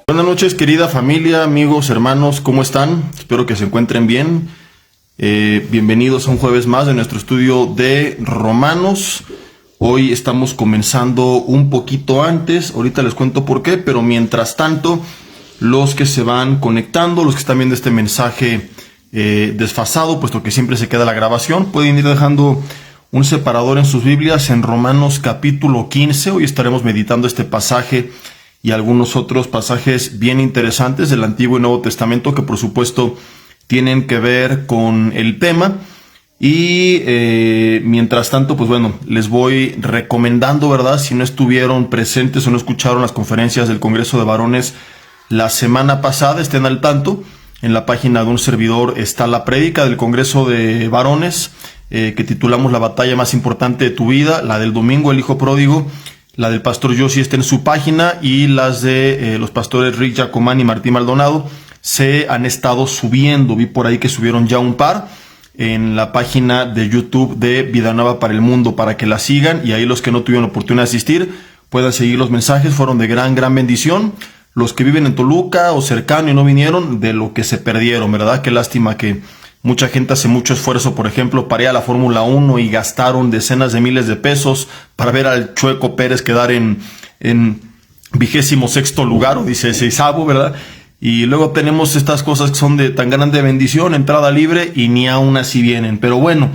Buenas noches, querida familia, amigos, hermanos, ¿cómo están? Espero que se encuentren bien. Bienvenidos a un jueves más de nuestro estudio de Romanos. Hoy estamos comenzando un poquito antes, ahorita les cuento por qué, pero mientras tanto, los que se van conectando, los que están viendo este mensaje desfasado, puesto que siempre se queda la grabación, pueden ir dejando un separador en sus Biblias en Romanos capítulo 15. Hoy estaremos meditando este pasaje y algunos otros pasajes bien interesantes del Antiguo y Nuevo Testamento que por supuesto tienen que ver con el tema. Y mientras tanto, pues bueno, les voy recomendando, ¿verdad? Si no estuvieron presentes o no escucharon las conferencias del Congreso de Varones la semana pasada, estén al tanto. En la página de un servidor está la prédica del Congreso de Varones, que titulamos La batalla más importante de tu vida, la del domingo, el hijo pródigo. La del pastor Yoshi está en su página, y las de los pastores Rick Jacomán y Martín Maldonado se han estado subiendo. Vi por ahí que subieron ya un par en la página de YouTube de Vida Nueva para el Mundo, para que la sigan, y ahí los que no tuvieron oportunidad de asistir puedan seguir los mensajes. Fueron de gran bendición. Los que viven en Toluca o cercano y no vinieron, de lo que se perdieron, ¿verdad? Qué lástima que mucha gente hace mucho esfuerzo, por ejemplo, para ir a la Fórmula 1 y gastaron decenas de miles de pesos para ver al Chueco Pérez quedar en 26º lugar o 16º, ¿verdad? Y luego tenemos estas cosas que son de tan grande bendición, entrada libre, y ni aún así vienen. Pero bueno,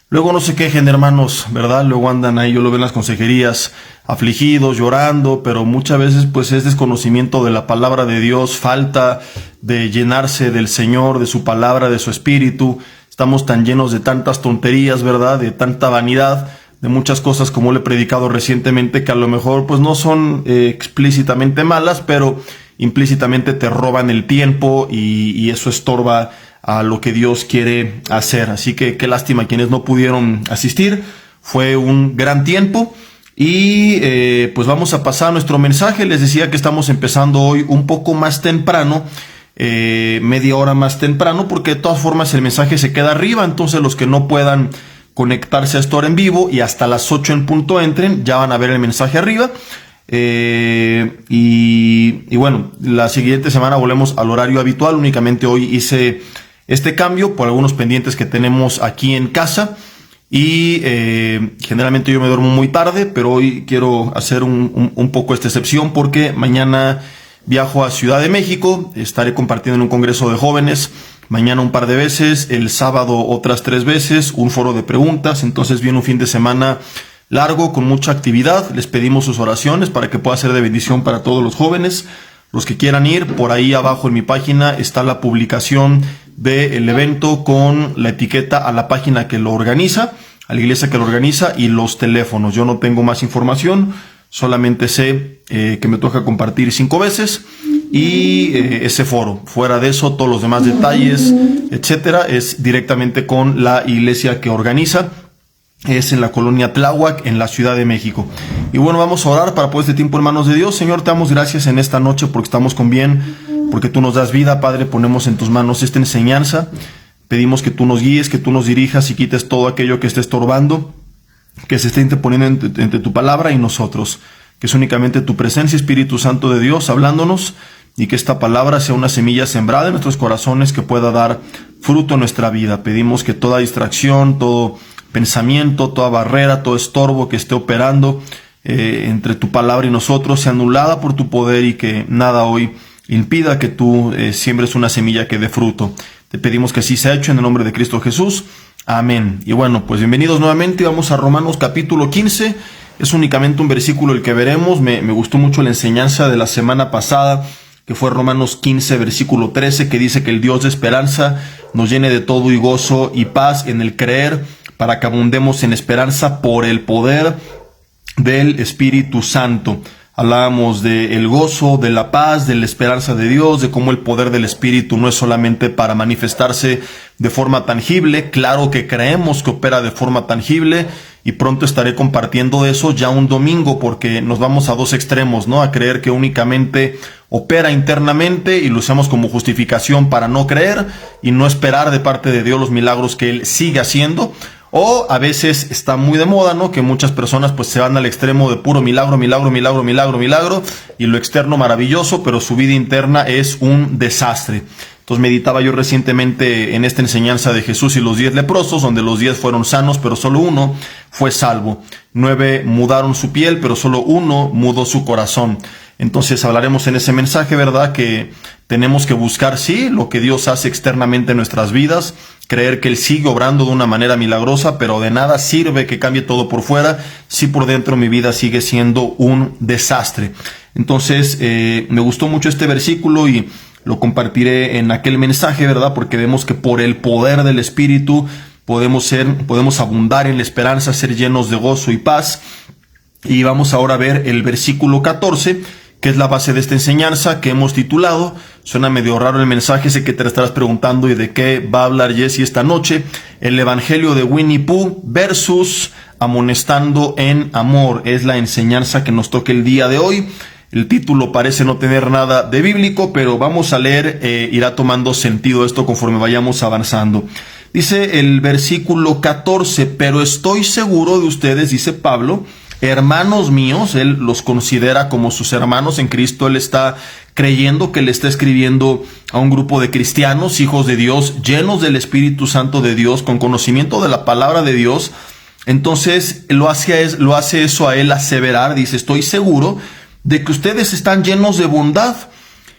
luego no se quejen, hermanos, ¿verdad? Luego andan ahí, yo lo veo en las consejerías, afligidos, llorando, pero muchas veces pues es desconocimiento de la palabra de Dios, falta de llenarse del Señor, de su palabra, de su espíritu. Estamos tan llenos de tantas tonterías, ¿verdad? De tanta vanidad, de muchas cosas, como le he predicado recientemente, que a lo mejor pues no son explícitamente malas, pero implícitamente te roban el tiempo, y eso estorba a lo que Dios quiere hacer. Así que qué lástima quienes no pudieron asistir. Fue un gran tiempo. Y pues vamos a pasar a nuestro mensaje. Les decía que estamos empezando hoy un poco más temprano, media hora más temprano, porque de todas formas el mensaje se queda arriba. Entonces los que no puedan conectarse a esta hora en vivo y hasta las 8 en punto entren, ya van a ver el mensaje arriba. Y bueno, la siguiente semana volvemos al horario habitual. Únicamente hoy hice este cambio por algunos pendientes que tenemos aquí en casa. Y generalmente yo me duermo muy tarde, pero hoy quiero hacer un poco esta excepción, porque mañana viajo a Ciudad de México. Estaré compartiendo en un congreso de jóvenes mañana un par de veces, el sábado otras 3 veces, un foro de preguntas. Entonces viene un fin de semana largo con mucha actividad. Les pedimos sus oraciones para que pueda ser de bendición para todos los jóvenes. Los que quieran ir, por ahí abajo en mi página está la publicación del evento con la etiqueta a la página que lo organiza, a la iglesia que lo organiza, y los teléfonos. Yo no tengo más información, solamente sé que me toca compartir 5 veces y ese foro. Fuera de eso, todos los demás detalles, etcétera, es directamente con la iglesia que organiza. Es en la colonia Tláhuac, en la Ciudad de México. Y bueno, vamos a orar para poner este tiempo en manos de Dios. Señor, te damos gracias en esta noche porque estamos con bien, porque tú nos das vida. Padre, ponemos en tus manos esta enseñanza. Pedimos que tú nos guíes, que tú nos dirijas y quites todo aquello que esté estorbando, que se esté interponiendo entre tu palabra y nosotros. Que es únicamente tu presencia, Espíritu Santo de Dios, hablándonos, y que esta palabra sea una semilla sembrada en nuestros corazones que pueda dar fruto en nuestra vida. Pedimos que toda distracción, todo pensamiento, toda barrera, todo estorbo que esté operando entre tu palabra y nosotros sea anulada por tu poder, y que nada hoy impida que tú siembres una semilla que dé fruto. Te pedimos que así sea hecho en el nombre de Cristo Jesús. Amén. Y bueno, pues bienvenidos nuevamente. Vamos a Romanos capítulo 15. Es únicamente un versículo el que veremos. Me gustó mucho la enseñanza de la semana pasada, que fue Romanos 15, versículo 13, que dice que el Dios de esperanza nos llene de todo y gozo y paz en el creer, para que abundemos en esperanza por el poder del Espíritu Santo. Hablábamos del gozo, de la paz, de la esperanza de Dios, de cómo el poder del Espíritu no es solamente para manifestarse de forma tangible. Claro que creemos que opera de forma tangible, y pronto estaré compartiendo de eso ya un domingo, porque nos vamos a dos extremos, ¿no? A creer que únicamente opera internamente y lo usamos como justificación para no creer y no esperar de parte de Dios los milagros que Él sigue haciendo. O a veces está muy de moda, ¿no? Que muchas personas pues se van al extremo de puro milagro, milagro, milagro, milagro, milagro, y lo externo maravilloso, pero su vida interna es un desastre. Entonces meditaba yo recientemente en esta enseñanza de Jesús y los 10 leprosos, donde los 10 fueron sanos, pero solo uno fue salvo. 9 mudaron su piel, pero solo uno mudó su corazón. Entonces hablaremos en ese mensaje, ¿verdad? Que tenemos que buscar, sí, lo que Dios hace externamente en nuestras vidas, creer que Él sigue obrando de una manera milagrosa, pero de nada sirve que cambie todo por fuera si por dentro mi vida sigue siendo un desastre. Entonces me gustó mucho este versículo y lo compartiré en aquel mensaje, ¿verdad? Porque vemos que por el poder del Espíritu podemos abundar en la esperanza, ser llenos de gozo y paz. Y vamos ahora a ver el versículo 14, que es la base de esta enseñanza que hemos titulado. Suena medio raro el mensaje, sé que te estarás preguntando ¿y de qué va a hablar Jesse esta noche? El Evangelio de Winnie Pooh versus amonestando en amor. Es la enseñanza que nos toca el día de hoy. El título parece no tener nada de bíblico, pero vamos a leer, irá tomando sentido esto conforme vayamos avanzando. Dice el versículo 14, pero estoy seguro de ustedes, dice Pablo, hermanos míos, él los considera como sus hermanos en Cristo, él está creyendo que le está escribiendo a un grupo de cristianos, hijos de Dios, llenos del Espíritu Santo de Dios, con conocimiento de la palabra de Dios. Entonces lo hace eso a él aseverar, dice, estoy seguro de que ustedes están llenos de bondad,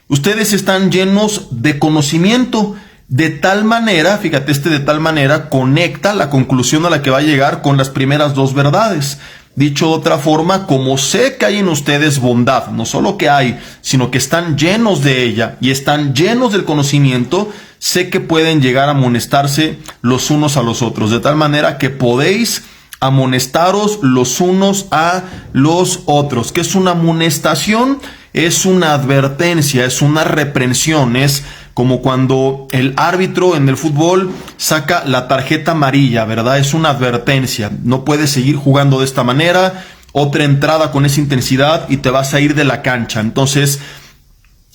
ustedes están llenos de conocimiento, de tal manera, fíjate, de tal manera conecta la conclusión a la que va a llegar con las primeras dos verdades. Dicho de otra forma, como sé que hay en ustedes bondad, no solo que hay, sino que están llenos de ella y están llenos del conocimiento, sé que pueden llegar a amonestarse los unos a los otros, de tal manera que podéis amonestaros los unos a los otros. ¿Qué es una amonestación? Es una advertencia, es una reprensión, es como cuando el árbitro en el fútbol saca la tarjeta amarilla, ¿verdad? Es una advertencia, no puedes seguir jugando de esta manera, otra entrada con esa intensidad y te vas a ir de la cancha. Entonces,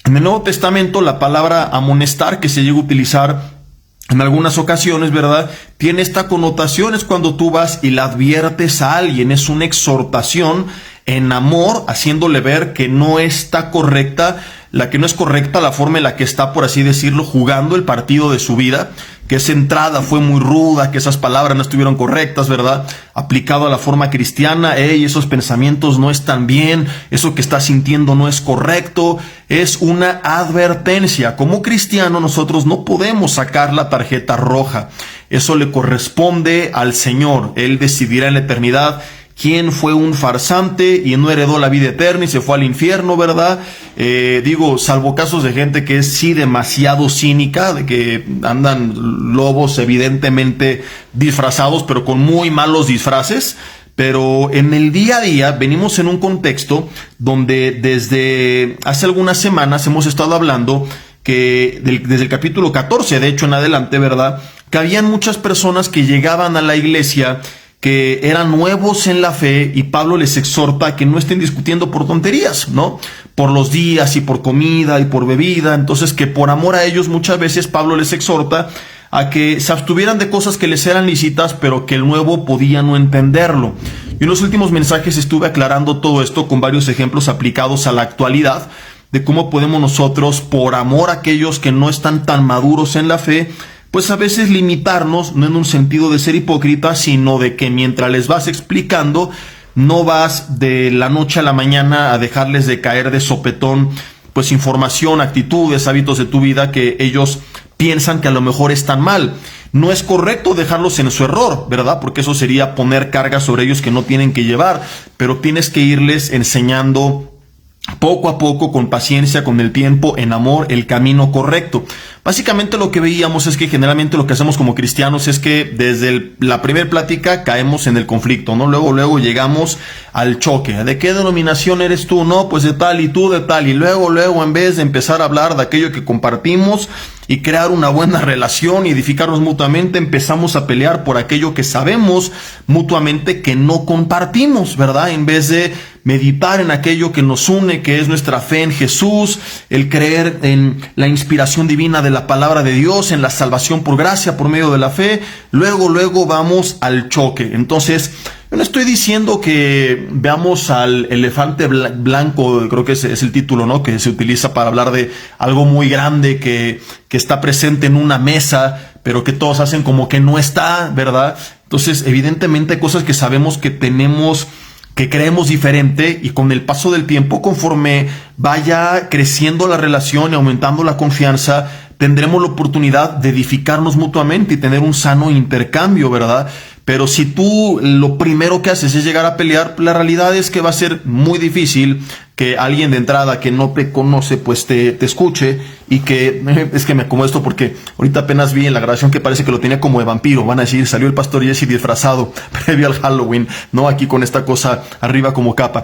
en el Nuevo Testamento la palabra amonestar que se llega a utilizar en algunas ocasiones, ¿verdad? Tiene esta connotación, es cuando tú vas y le adviertes a alguien, es una exhortación en amor, haciéndole ver que no está correcta, la forma en la que está, por así decirlo, jugando el partido de su vida, que esa entrada fue muy ruda, que esas palabras no estuvieron correctas, ¿verdad? Aplicado a la forma cristiana, esos pensamientos no están bien, eso que estás sintiendo no es correcto, es una advertencia. Como cristiano nosotros no podemos sacar la tarjeta roja, eso le corresponde al Señor, Él decidirá en la eternidad quién fue un farsante y no heredó la vida eterna y se fue al infierno, ¿verdad? Salvo casos de gente que es sí demasiado cínica, de que andan lobos evidentemente disfrazados, pero con muy malos disfraces. Pero en el día a día venimos en un contexto donde desde hace algunas semanas hemos estado hablando que desde el capítulo 14, de hecho en adelante, ¿verdad? Que habían muchas personas que llegaban a la iglesia que eran nuevos en la fe y Pablo les exhorta a que no estén discutiendo por tonterías, ¿no? Por los días y por comida y por bebida. Entonces que por amor a ellos muchas veces Pablo les exhorta a que se abstuvieran de cosas que les eran lícitas, pero que el nuevo podía no entenderlo. Y en los últimos mensajes estuve aclarando todo esto con varios ejemplos aplicados a la actualidad, de cómo podemos nosotros, por amor a aquellos que no están tan maduros en la fe, pues a veces limitarnos, no en un sentido de ser hipócrita, sino de que mientras les vas explicando, no vas de la noche a la mañana a dejarles de caer de sopetón, pues información, actitudes, hábitos de tu vida que ellos piensan que a lo mejor están mal. No es correcto dejarlos en su error, ¿verdad? Porque eso sería poner cargas sobre ellos que no tienen que llevar, pero tienes que irles enseñando poco a poco, con paciencia, con el tiempo, en amor, el camino correcto. Básicamente lo que veíamos es que generalmente lo que hacemos como cristianos es que desde la primera plática caemos en el conflicto, ¿no? Luego llegamos al choque. ¿De qué denominación eres tú? No, pues de tal y tú de tal. Y luego en vez de empezar a hablar de aquello que compartimos y crear una buena relación y edificarnos mutuamente, empezamos a pelear por aquello que sabemos mutuamente que no compartimos, ¿verdad? En vez de meditar en aquello que nos une, que es nuestra fe en Jesús, el creer en la inspiración divina de la palabra de Dios, en la salvación por gracia, por medio de la fe. Luego vamos al choque. Entonces, yo no estoy diciendo que veamos al elefante blanco, creo que ese es el título, ¿no?, que se utiliza para hablar de algo muy grande que está presente en una mesa, pero que todos hacen como que no está, ¿verdad? Entonces, evidentemente hay cosas que sabemos que tenemos, que creemos diferente, y con el paso del tiempo, conforme vaya creciendo la relación y aumentando la confianza, tendremos la oportunidad de edificarnos mutuamente y tener un sano intercambio, ¿verdad? Pero si tú lo primero que haces es llegar a pelear, la realidad es que va a ser muy difícil que alguien de entrada que no te conoce pues te escuche, y que es que me acomodo esto porque ahorita apenas vi en la grabación que parece que lo tenía como de vampiro. Van a decir, salió el pastor Jesse disfrazado previo al Halloween, ¿no? Aquí con esta cosa arriba como capa.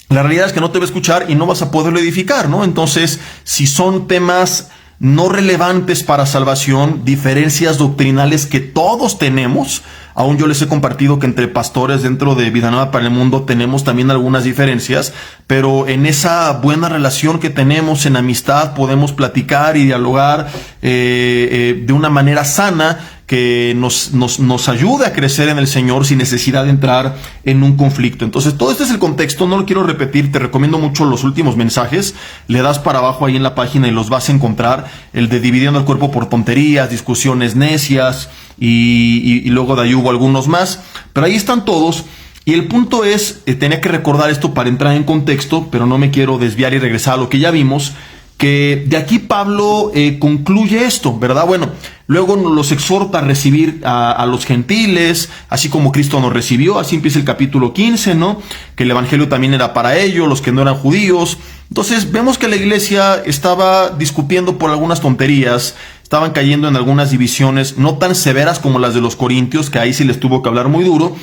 La realidad es que no te va a escuchar y no vas a poderlo edificar, ¿no? Entonces, si son temas no relevantes para salvación, diferencias doctrinales que todos tenemos, aún yo les he compartido que entre pastores dentro de Vida Nueva para el Mundo tenemos también algunas diferencias, pero en esa buena relación que tenemos en amistad podemos platicar y dialogar de una manera sana, que nos ayude a crecer en el Señor sin necesidad de entrar en un conflicto. Entonces, todo este es el contexto, no lo quiero repetir, te recomiendo mucho los últimos mensajes, le das para abajo ahí en la página y los vas a encontrar, el de dividiendo el cuerpo por tonterías, discusiones necias, y luego de ahí hubo algunos más, pero ahí están todos. Y el punto es, tenía que recordar esto para entrar en contexto, pero no me quiero desviar y regresar a lo que ya vimos, que de aquí Pablo concluye esto, ¿verdad? Bueno, luego nos los exhorta a recibir a los gentiles, así como Cristo nos recibió. Así empieza el capítulo 15, ¿no? Que el evangelio también era para ellos, los que no eran judíos. Entonces vemos que la iglesia estaba discutiendo por algunas tonterías, estaban cayendo en algunas divisiones, no tan severas como las de los corintios, que ahí sí les tuvo que hablar muy duro.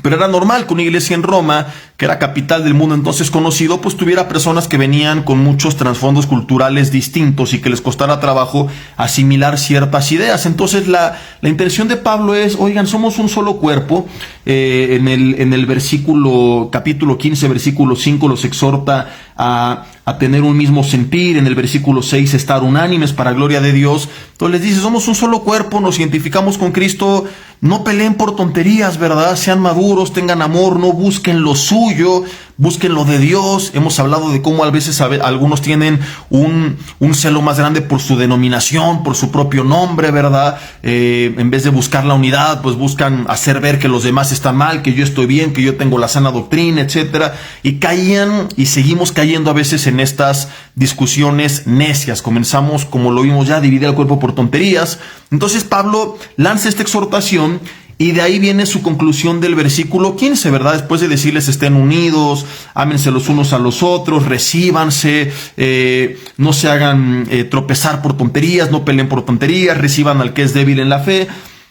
Pero era normal que una iglesia en Roma, que era capital del mundo entonces conocido, pues tuviera personas que venían con muchos trasfondos culturales distintos y que les costara trabajo asimilar ciertas ideas. Entonces la intención de Pablo es, oigan, somos un solo cuerpo. En el versículo, capítulo 15, versículo 5, los exhorta a tener un mismo sentir. En el versículo 6, estar unánimes para gloria de Dios. Entonces les dice, somos un solo cuerpo, nos identificamos con Cristo. No peleen por tonterías, ¿verdad? Sean maduros, tengan amor, no busquen lo suyo, busquen lo de Dios. Hemos hablado de cómo a veces algunos tienen un celo más grande por su denominación, por su propio nombre, ¿verdad? En vez de buscar la unidad, pues buscan hacer ver que los demás están mal, que yo estoy bien, que yo tengo la sana doctrina, etcétera. Y caían y seguimos cayendo a veces en estas discusiones necias. Comenzamos, como lo vimos ya, a dividir el cuerpo por tonterías. Entonces Pablo lanza esta exhortación, y de ahí viene su conclusión del versículo 15, ¿verdad? Después de decirles estén unidos, ámense los unos a los otros, recíbanse, no se hagan tropezar por tonterías, no peleen por tonterías, reciban al que es débil en la fe.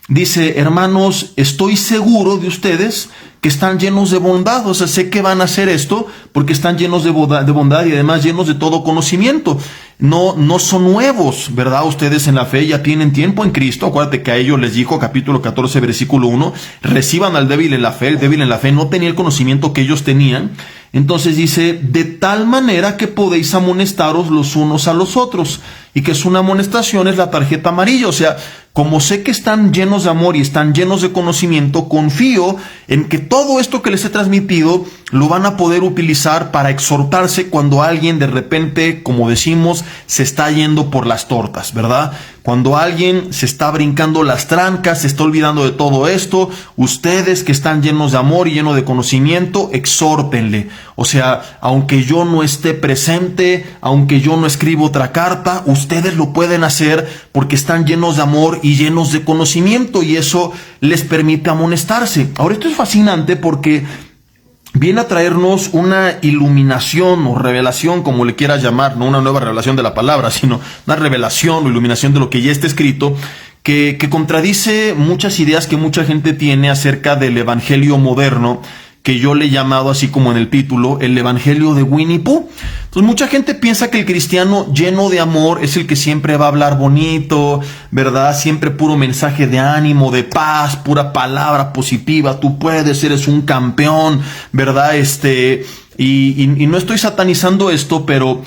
Dice, hermanos, estoy seguro de ustedes que están llenos de bondad. O sea, sé que van a hacer esto porque están llenos de bondad y además llenos de todo conocimiento. No son nuevos, ¿verdad? Ustedes en la fe ya tienen tiempo en Cristo. Acuérdate que a ellos les dijo, capítulo 14, versículo 1, reciban al débil en la fe. El débil en la fe no tenía el conocimiento que ellos tenían. Entonces dice, de tal manera que podéis amonestaros los unos a los otros. Y que es una amonestación, es la tarjeta amarilla. O sea, como sé que están llenos de amor y están llenos de conocimiento, confío en que todo esto que les he transmitido lo van a poder utilizar para exhortarse cuando alguien de repente, como decimos, se está yendo por las tortas, ¿verdad? Cuando alguien se está brincando las trancas, se está olvidando de todo esto, ustedes que están llenos de amor y llenos de conocimiento, exhórtenle. O sea, aunque yo no esté presente, aunque yo no escriba otra carta, ustedes lo pueden hacer porque están llenos de amor y llenos de conocimiento, y eso les permite amonestarse. Ahora, esto es fascinante porque viene a traernos una iluminación o revelación, como le quieras llamar, no una nueva revelación de la palabra, sino una revelación o iluminación de lo que ya está escrito, que contradice muchas ideas que mucha gente tiene acerca del evangelio moderno, que yo le he llamado, así como en el título, el Evangelio de Winnie Pooh. Entonces mucha gente piensa que el cristiano lleno de amor es el que siempre va a hablar bonito, ¿verdad? Siempre puro mensaje de ánimo, de paz, pura palabra positiva, tú puedes, eres un campeón, ¿verdad? Y no estoy satanizando esto, pero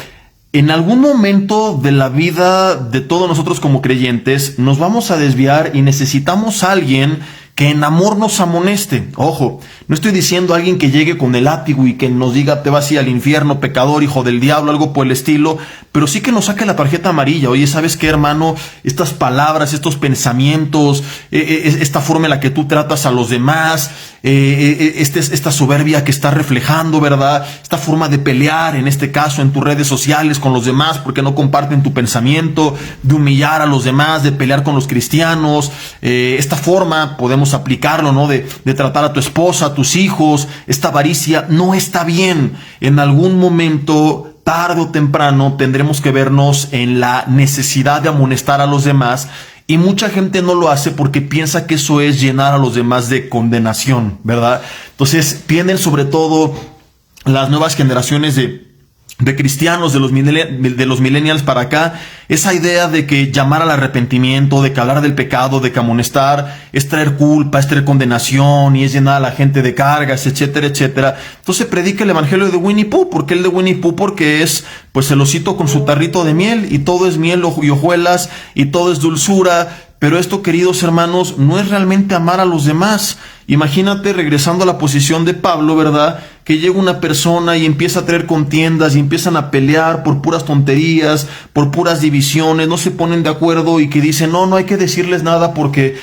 en algún momento de la vida de todos nosotros como creyentes nos vamos a desviar y necesitamos a alguien que en amor nos amoneste. Ojo, no estoy diciendo a alguien que llegue con el látigo y que nos diga te vas a ir al infierno, pecador, hijo del diablo, algo por el estilo, pero sí que nos saque la tarjeta amarilla. Oye, ¿sabes qué, hermano? Estas palabras, estos pensamientos, esta forma en la que tú tratas a los demás, esta soberbia que estás reflejando, ¿verdad? Esta forma de pelear, en este caso, en tus redes sociales con los demás porque no comparten tu pensamiento, de humillar a los demás, de pelear con los cristianos, esta forma podemos aplicarlo, ¿no? De tratar a tu esposa, a tus hijos, esta avaricia no está bien. En algún momento, tarde o temprano, tendremos que vernos en la necesidad de amonestar a los demás, y mucha gente no lo hace porque piensa que eso es llenar a los demás de condenación, ¿verdad? Entonces tienden, sobre todo las nuevas generaciones de cristianos, de los millennials para acá, esa idea de que llamar al arrepentimiento, de que hablar del pecado, de que amonestar es traer culpa, es traer condenación y es llenar a la gente de cargas, etcétera, etcétera. Entonces predica el Evangelio de Winnie Pooh. ¿Por qué el de Winnie Pooh? Porque es pues el osito con su tarrito de miel, y todo es miel y hojuelas y todo es dulzura. Pero esto, queridos hermanos, no es realmente amar a los demás. Imagínate, regresando a la posición de Pablo, ¿verdad? Que llega una persona y empieza a traer contiendas y empiezan a pelear por puras tonterías, por puras divisiones, no se ponen de acuerdo, y que dicen, no hay que decirles nada porque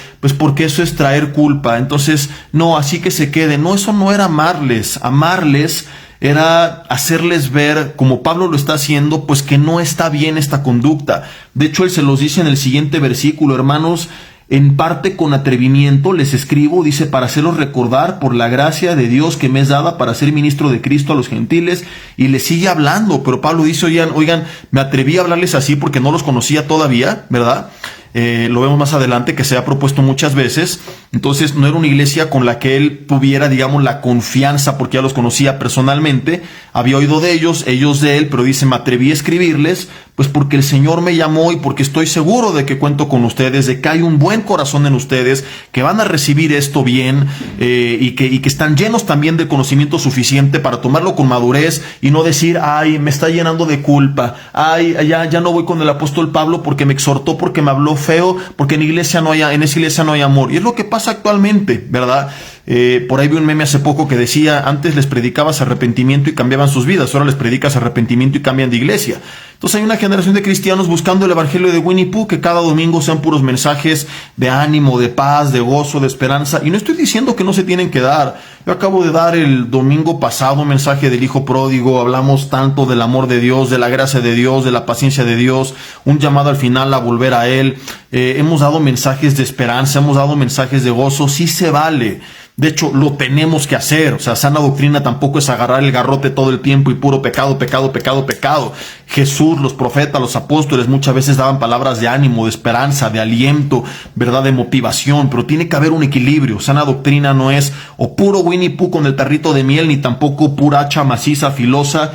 eso es traer culpa. Entonces, no, así que se quede. No, eso no era amarles. Amarles era hacerles ver, como Pablo lo está haciendo, pues que no está bien esta conducta. De hecho, él se los dice en el siguiente versículo: hermanos, en parte con atrevimiento les escribo, dice, para haceros recordar por la gracia de Dios que me es dada para ser ministro de Cristo a los gentiles. Y les sigue hablando, pero Pablo dice, oigan, me atreví a hablarles así porque no los conocía todavía, ¿verdad? Lo vemos más adelante, que se ha propuesto muchas veces. Entonces no era una iglesia con la que él tuviera, digamos, la confianza, porque ya los conocía personalmente, había oído de ellos de él, pero dice, me atreví a escribirles, pues porque el Señor me llamó y porque estoy seguro de que cuento con ustedes, de que hay un buen corazón en ustedes, que van a recibir esto bien, y que están llenos también de conocimiento suficiente para tomarlo con madurez y no decir, ay, me está llenando de culpa, ay, ya no voy con el apóstol Pablo porque me exhortó, porque me habló feo, porque en esa iglesia no hay amor. Y es lo que pasa actualmente, ¿verdad? Por ahí vi un meme hace poco que decía, antes les predicabas arrepentimiento y cambiaban sus vidas, ahora les predicas arrepentimiento y cambian de iglesia. Entonces hay una generación de cristianos buscando el Evangelio de Winnie Pooh, que cada domingo sean puros mensajes de ánimo, de paz, de gozo, de esperanza. Y no estoy diciendo que no se tienen que dar. Yo acabo de dar el domingo pasado un mensaje del Hijo Pródigo. Hablamos tanto del amor de Dios, de la gracia de Dios, de la paciencia de Dios, un llamado al final a volver a Él. Hemos dado mensajes de esperanza, hemos dado mensajes de gozo. Sí se vale. De hecho, lo tenemos que hacer. O sea, sana doctrina tampoco es agarrar el garrote todo el tiempo y puro pecado, pecado, pecado, pecado. Jesús, los profetas, los apóstoles muchas veces daban palabras de ánimo, de esperanza, de aliento, ¿verdad? De motivación, pero tiene que haber un equilibrio. Sana doctrina no es o puro Winnie Pooh con el tarrito de miel, ni tampoco pura hacha maciza, filosa,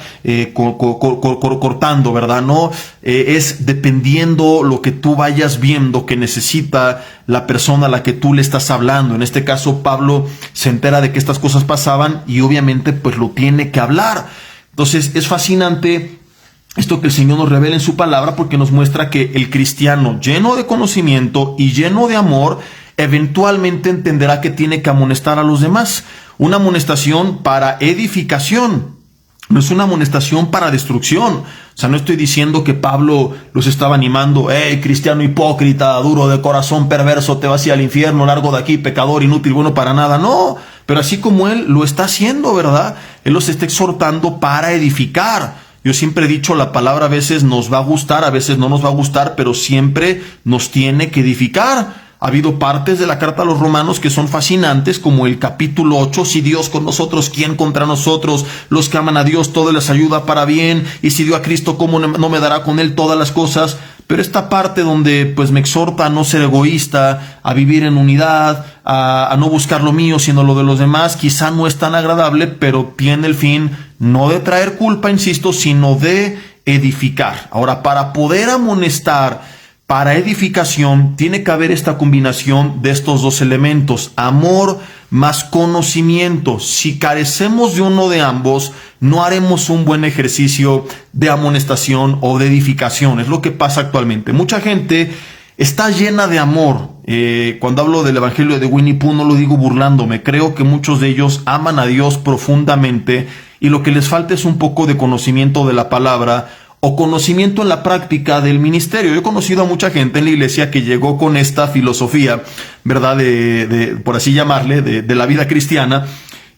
cortando, ¿verdad? No, es dependiendo lo que tú vayas viendo que necesita la persona a la que tú le estás hablando. En este caso, Pablo se entera de que estas cosas pasaban y obviamente pues lo tiene que hablar. Entonces es fascinante esto que el Señor nos revela en su palabra, porque nos muestra que el cristiano lleno de conocimiento y lleno de amor eventualmente entenderá que tiene que amonestar a los demás. Una amonestación para edificación, no es una amonestación para destrucción. O sea, no estoy diciendo que Pablo los estaba animando, cristiano hipócrita, duro de corazón, perverso, te vas a ir al infierno, largo de aquí, pecador, inútil, bueno para nada. No, pero así como él lo está haciendo, ¿verdad? Él los está exhortando para edificar. Yo siempre he dicho, la palabra a veces nos va a gustar, a veces no nos va a gustar, pero siempre nos tiene que edificar. Ha habido partes de la carta a los Romanos que son fascinantes, como el capítulo 8, si Dios con nosotros, ¿quién contra nosotros? Los que aman a Dios, todo les ayuda para bien, y si dio a Cristo, ¿cómo no me dará con él todas las cosas? Pero esta parte donde pues me exhorta a no ser egoísta, a vivir en unidad, a no buscar lo mío, sino lo de los demás, quizá no es tan agradable, pero tiene el fin no de traer culpa, insisto, sino de edificar. Ahora, para poder amonestar, para edificación, tiene que haber esta combinación de estos dos elementos, amor más conocimiento. Si carecemos de uno de ambos, no haremos un buen ejercicio de amonestación o de edificación. Es lo que pasa actualmente. Mucha gente está llena de amor. Cuando hablo del Evangelio de Winnie Pooh, no lo digo burlándome. Creo que muchos de ellos aman a Dios profundamente y lo que les falta es un poco de conocimiento de la palabra o conocimiento en la práctica del ministerio. Yo he conocido a mucha gente en la iglesia que llegó con esta filosofía, ¿verdad? Por así llamarle, de la vida cristiana,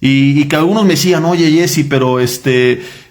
y que algunos me decían, oye Jesse, pero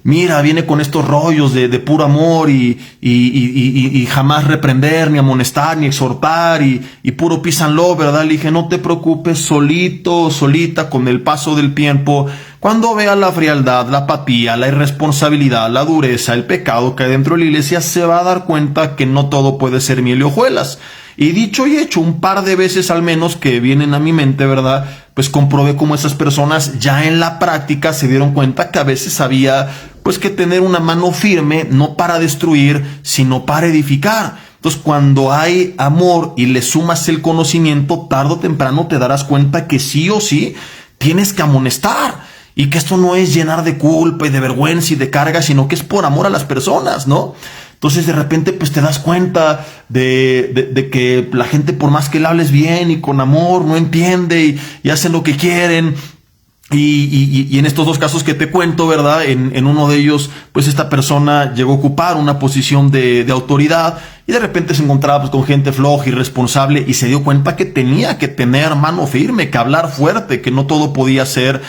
mira, viene con estos rollos de puro amor y jamás reprender, ni amonestar, ni exhortar, y puro peace and love, ¿verdad? Le dije, no te preocupes, solita, con el paso del tiempo, cuando vea la frialdad, la apatía, la irresponsabilidad, la dureza, el pecado que hay dentro de la iglesia, se va a dar cuenta que no todo puede ser miel y hojuelas. Y dicho y hecho, un par de veces al menos que vienen a mi mente, ¿verdad? Pues comprobé cómo esas personas ya en la práctica se dieron cuenta que a veces había pues que tener una mano firme, no para destruir, sino para edificar. Entonces, cuando hay amor y le sumas el conocimiento, tarde o temprano te darás cuenta que sí o sí tienes que amonestar. Y que esto no es llenar de culpa y de vergüenza y de carga, sino que es por amor a las personas, ¿no? Entonces de repente pues te das cuenta de que la gente, por más que le hables bien y con amor, no entiende y hacen lo que quieren. Y en estos dos casos que te cuento, ¿verdad? En uno de ellos, pues esta persona llegó a ocupar una posición de autoridad y de repente se encontraba pues con gente floja, irresponsable, y se dio cuenta que tenía que tener mano firme, que hablar fuerte, que no todo podía ser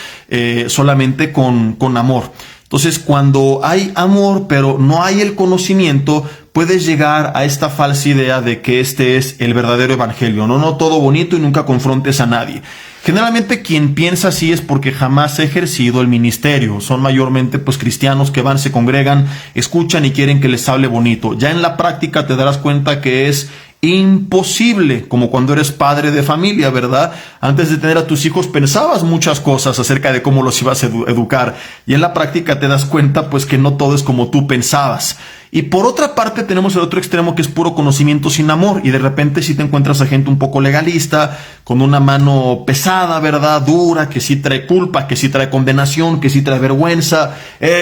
solamente con amor. Entonces, cuando hay amor, pero no hay el conocimiento, puedes llegar a esta falsa idea de que este es el verdadero evangelio. No todo bonito y nunca confrontes a nadie. Generalmente quien piensa así es porque jamás ha ejercido el ministerio. Son mayormente pues cristianos que van, se congregan, escuchan y quieren que les hable bonito. Ya en la práctica te darás cuenta que es imposible, como cuando eres padre de familia, ¿verdad? Antes de tener a tus hijos pensabas muchas cosas acerca de cómo los ibas a educar, y en la práctica te das cuenta pues que no todo es como tú pensabas. Y por otra parte tenemos el otro extremo, que es puro conocimiento sin amor, y de repente si te encuentras a gente un poco legalista, con una mano pesada, ¿verdad? Dura, que sí trae culpa, que sí trae condenación, que sí trae vergüenza,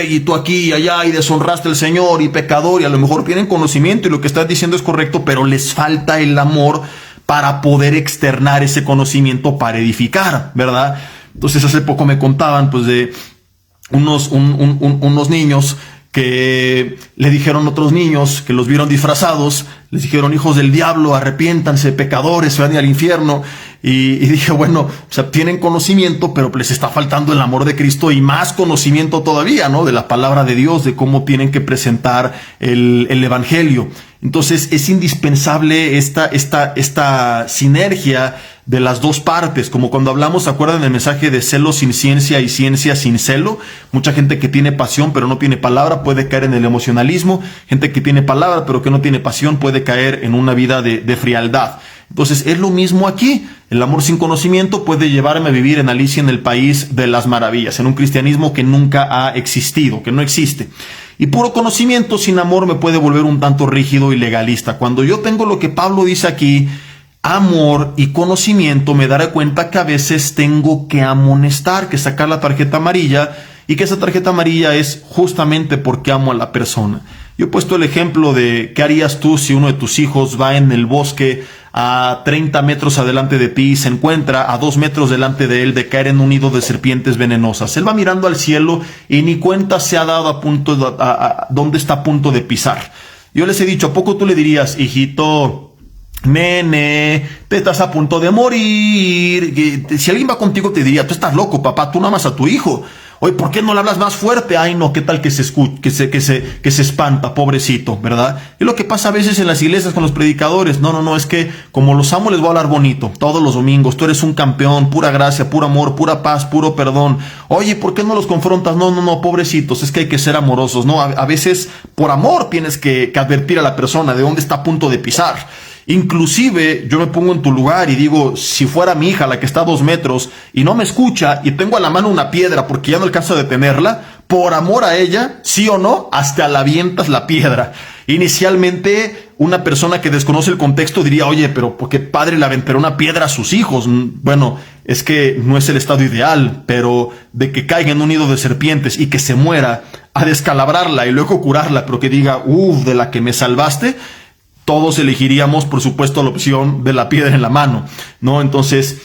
y tú aquí y allá, y deshonraste al Señor, y pecador, y a lo mejor tienen conocimiento y lo que estás diciendo es correcto, pero les falta el amor para poder externar ese conocimiento para edificar, ¿verdad? Entonces hace poco me contaban pues de unos niños que le dijeron a otros niños que los vieron disfrazados, les dijeron: hijos del diablo, arrepiéntanse, pecadores, se van al infierno. Y dije, bueno, o sea, tienen conocimiento, pero les está faltando el amor de Cristo y más conocimiento todavía, ¿no? De la palabra de Dios, de cómo tienen que presentar el evangelio. Entonces es indispensable esta sinergia de las dos partes, como cuando hablamos, ¿se acuerdan del mensaje de celo sin ciencia y ciencia sin celo? Mucha gente que tiene pasión pero no tiene palabra puede caer en el emocionalismo, gente que tiene palabra pero que no tiene pasión puede caer en una vida de frialdad. Entonces es lo mismo aquí. El amor sin conocimiento puede llevarme a vivir en Alicia en el País de las Maravillas, en un cristianismo que nunca ha existido, que no existe. Y puro conocimiento sin amor me puede volver un tanto rígido y legalista. Cuando yo tengo lo que Pablo dice aquí, amor y conocimiento, me daré cuenta que a veces tengo que amonestar, que sacar la tarjeta amarilla, y que esa tarjeta amarilla es justamente porque amo a la persona. Yo he puesto el ejemplo de qué harías tú si uno de tus hijos va en el bosque a 30 metros adelante de ti y se encuentra a 2 metros delante de él de caer en un nido de serpientes venenosas. Él va mirando al cielo y ni cuenta se ha dado a dónde está a punto de pisar. Yo les he dicho, ¿a poco tú le dirías: hijito, nene, te estás a punto de morir? Si alguien va contigo te diría: tú estás loco, papá, tú no amas a tu hijo. Oye, ¿por qué no le hablas más fuerte? Ay, no, ¿qué tal que se espanta, pobrecito, ¿verdad? Es lo que pasa a veces en las iglesias con los predicadores. No, es que como los amo les voy a hablar bonito todos los domingos. Tú eres un campeón, pura gracia, puro amor, pura paz, puro perdón. Oye, ¿por qué no los confrontas? No, pobrecitos, es que hay que ser amorosos, ¿no? A veces por amor tienes que advertir a la persona de dónde está a punto de pisar. Inclusive yo me pongo en tu lugar y digo, si fuera mi hija la que está a 2 metros y no me escucha y tengo a la mano una piedra porque ya no alcanzo a detenerla, por amor a ella, sí o no, hasta la avientas la piedra. Inicialmente una persona que desconoce el contexto diría, oye, pero ¿por qué padre le aventará una piedra a sus hijos? Bueno, es que no es el estado ideal, pero de que caiga en un nido de serpientes y que se muera, a descalabrarla y luego curarla, pero que diga, de la que me salvaste, todos elegiríamos, por supuesto, la opción de la piedra en la mano, ¿no? Entonces,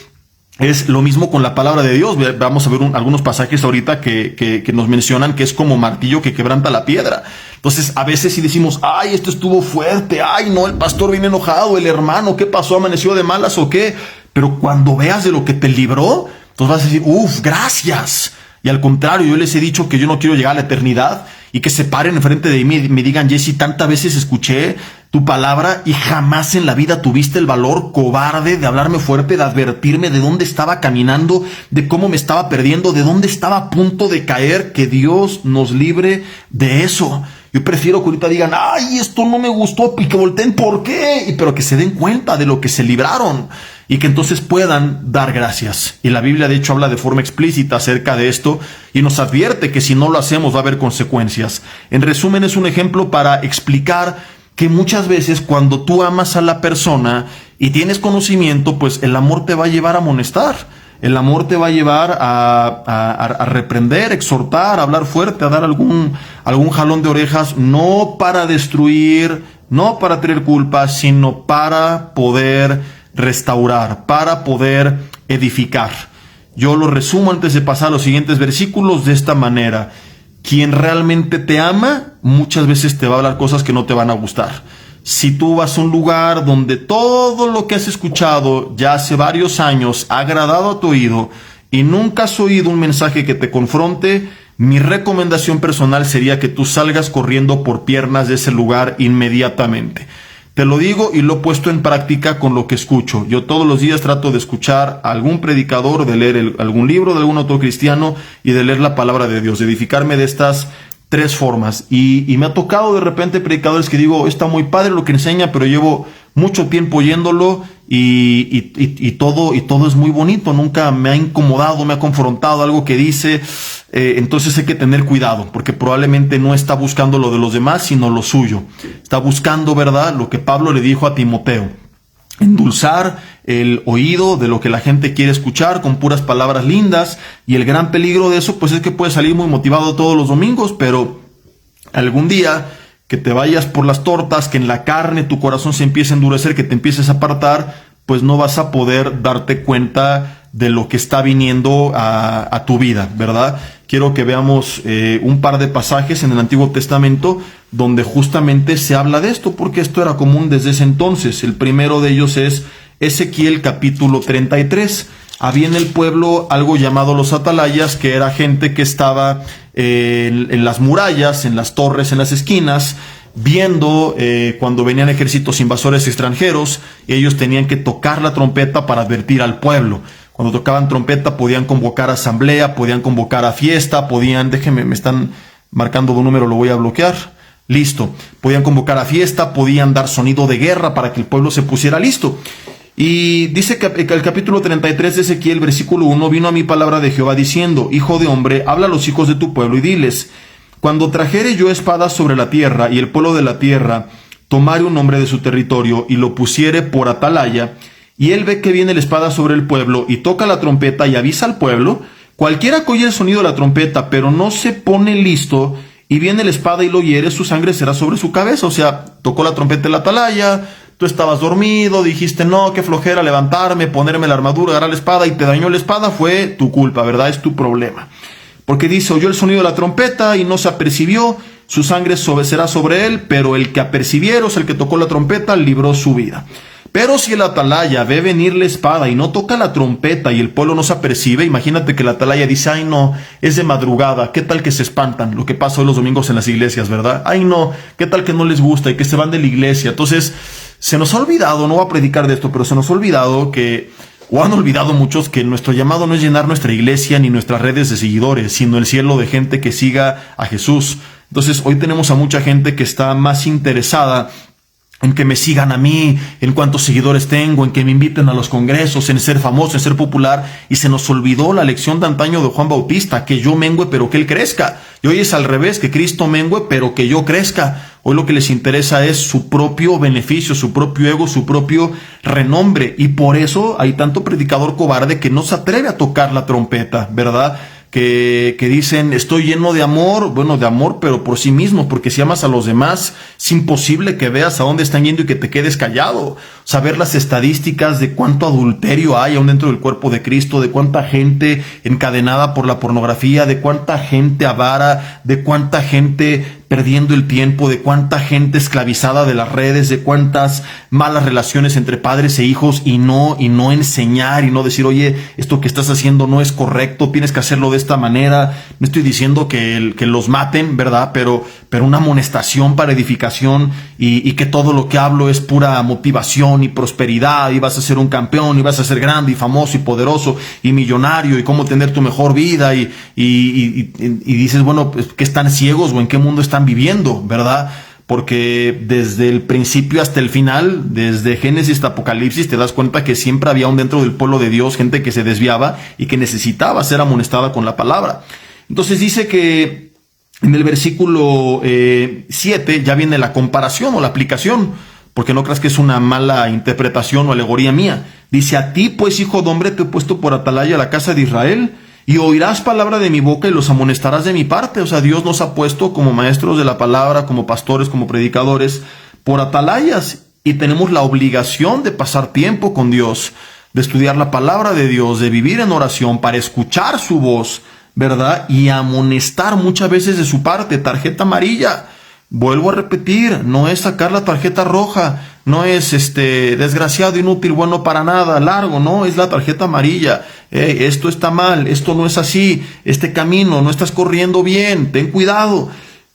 es lo mismo con la palabra de Dios. Vamos a ver algunos pasajes ahorita que nos mencionan que es como martillo que quebranta la piedra. Entonces, a veces si decimos, ay, esto estuvo fuerte, ay, no, el pastor viene enojado, el hermano, ¿qué pasó? ¿Amaneció de malas o qué? Pero cuando veas de lo que te libró, entonces vas a decir, gracias. Y al contrario, yo les he dicho que yo no quiero llegar a la eternidad y que se paren enfrente de mí y me digan, Jesse, tantas veces escuché tu palabra y jamás en la vida tuviste el valor cobarde de hablarme fuerte, de advertirme de dónde estaba caminando, de cómo me estaba perdiendo, de dónde estaba a punto de caer. Que Dios nos libre de eso. Yo prefiero que ahorita digan, ay, esto no me gustó, y que volteen, ¿por qué? Pero que se den cuenta de lo que se libraron y que entonces puedan dar gracias. Y la Biblia de hecho habla de forma explícita acerca de esto y nos advierte que si no lo hacemos va a haber consecuencias. En resumen, es un ejemplo para explicar que muchas veces cuando tú amas a la persona y tienes conocimiento, pues el amor te va a llevar a amonestar. El amor te va a llevar a reprender, exhortar, a hablar fuerte, a dar algún jalón de orejas, no para destruir, no para traer culpa, sino para poder restaurar, para poder edificar. Yo lo resumo antes de pasar a los siguientes versículos de esta manera. Quien realmente te ama, muchas veces te va a hablar cosas que no te van a gustar. Si tú vas a un lugar donde todo lo que has escuchado ya hace varios años ha agradado a tu oído y nunca has oído un mensaje que te confronte, mi recomendación personal sería que tú salgas corriendo por piernas de ese lugar inmediatamente. Te lo digo y lo he puesto en práctica con lo que escucho. Yo todos los días trato de escuchar a algún predicador, de leer algún libro de algún autor cristiano y de leer la palabra de Dios, de edificarme de estas 3 formas. Y me ha tocado de repente predicadores que digo, está muy padre lo que enseña, pero llevo mucho tiempo oyéndolo y todo es muy bonito. Nunca me ha incomodado, me ha confrontado algo que dice. Entonces hay que tener cuidado, porque probablemente no está buscando lo de los demás, sino lo suyo. Está buscando, ¿verdad?, lo que Pablo le dijo a Timoteo. Endulzar el oído de lo que la gente quiere escuchar con puras palabras lindas, y el gran peligro de eso pues es que puedes salir muy motivado todos los domingos, pero algún día que te vayas por las tortas, que en la carne tu corazón se empiece a endurecer, que te empieces a apartar, pues no vas a poder darte cuenta de lo que está viniendo a tu vida, ¿verdad? Quiero que veamos un par de pasajes en el Antiguo Testamento donde justamente se habla de esto, porque esto era común desde ese entonces. El primero de ellos es Ezequiel capítulo 33. Había en el pueblo algo llamado los atalayas, que era gente que estaba en las murallas, en las torres, en las esquinas, viendo cuando venían ejércitos invasores extranjeros, y ellos tenían que tocar la trompeta para advertir al pueblo. Cuando tocaban trompeta podían convocar asamblea, podían convocar a fiesta, me están marcando de un número, lo voy a bloquear. Listo. Podían convocar a fiesta, podían dar sonido de guerra para que el pueblo se pusiera listo. Y dice que el capítulo 33 de Ezequiel, versículo 1, vino a mí palabra de Jehová diciendo, Hijo de hombre, habla a los hijos de tu pueblo y diles, cuando trajere yo espada sobre la tierra y el pueblo de la tierra tomare un hombre de su territorio y lo pusiere por atalaya, y él ve que viene la espada sobre el pueblo y toca la trompeta y avisa al pueblo, cualquiera que oye el sonido de la trompeta pero no se pone listo y viene la espada y lo hiere, su sangre será sobre su cabeza. O sea, tocó la trompeta en la atalaya, tú estabas dormido, dijiste no, qué flojera levantarme, ponerme la armadura, agarrar la espada y te dañó la espada, fue tu culpa, ¿verdad? Es tu problema. Porque dice, oyó el sonido de la trompeta y no se apercibió, su sangre será sobre él, pero el que apercibiera, o sea, el que tocó la trompeta, libró su vida. Pero si el atalaya ve venir la espada y no toca la trompeta y el pueblo no se apercibe, imagínate que el atalaya dice, ay no, es de madrugada, ¿qué tal que se espantan? Lo que pasa hoy los domingos en las iglesias, ¿verdad? Ay no, ¿qué tal que no les gusta y que se van de la iglesia? Entonces, se nos ha olvidado, no voy a predicar de esto, pero se nos ha olvidado o han olvidado muchos, que nuestro llamado no es llenar nuestra iglesia ni nuestras redes de seguidores, sino el cielo de gente que siga a Jesús. Entonces, hoy tenemos a mucha gente que está más interesada en que me sigan a mí, en cuántos seguidores tengo, en que me inviten a los congresos, en ser famoso, en ser popular, y se nos olvidó la lección de antaño de Juan Bautista, que yo mengue pero que él crezca. Y hoy es al revés, que Cristo mengue pero que yo crezca. Hoy lo que les interesa es su propio beneficio, su propio ego, su propio renombre, y por eso hay tanto predicador cobarde que no se atreve a tocar la trompeta, ¿verdad? Que dicen, estoy lleno de amor, bueno, de amor, pero por sí mismo, porque si amas a los demás, es imposible que veas a dónde están yendo y que te quedes callado. Saber las estadísticas de cuánto adulterio hay aún dentro del cuerpo de Cristo, de cuánta gente encadenada por la pornografía, de cuánta gente avara, de cuánta gente perdiendo el tiempo, de cuánta gente esclavizada de las redes, de cuántas malas relaciones entre padres e hijos, y no enseñar y no decir, oye, esto que estás haciendo no es correcto, tienes que hacerlo de esta manera. No estoy diciendo que los maten, ¿verdad? Pero una amonestación para edificación, y que todo lo que hablo es pura motivación y prosperidad, y vas a ser un campeón, y vas a ser grande y famoso y poderoso y millonario, y cómo tener tu mejor vida, y dices, bueno, pues, ¿qué están ciegos o en qué mundo están viviendo, verdad? Porque desde el principio hasta el final, desde Génesis hasta Apocalipsis, te das cuenta que siempre había aún dentro del pueblo de Dios gente que se desviaba y que necesitaba ser amonestada con la palabra. Entonces dice que en el versículo 7 ya viene la comparación o la aplicación, porque no creas que es una mala interpretación o alegoría mía. Dice, a ti pues, hijo de hombre, te he puesto por atalaya a la casa de Israel, y oirás palabra de mi boca y los amonestarás de mi parte. O sea, Dios nos ha puesto como maestros de la palabra, como pastores, como predicadores, por atalayas, y tenemos la obligación de pasar tiempo con Dios, de estudiar la palabra de Dios, de vivir en oración para escuchar su voz, ¿verdad? Y amonestar muchas veces de su parte. Tarjeta amarilla, vuelvo a repetir, no es sacar la tarjeta roja, no es desgraciado, inútil, bueno para nada, largo, no, es la tarjeta amarilla. Esto está mal, esto no es así, este camino no estás corriendo bien, ten cuidado.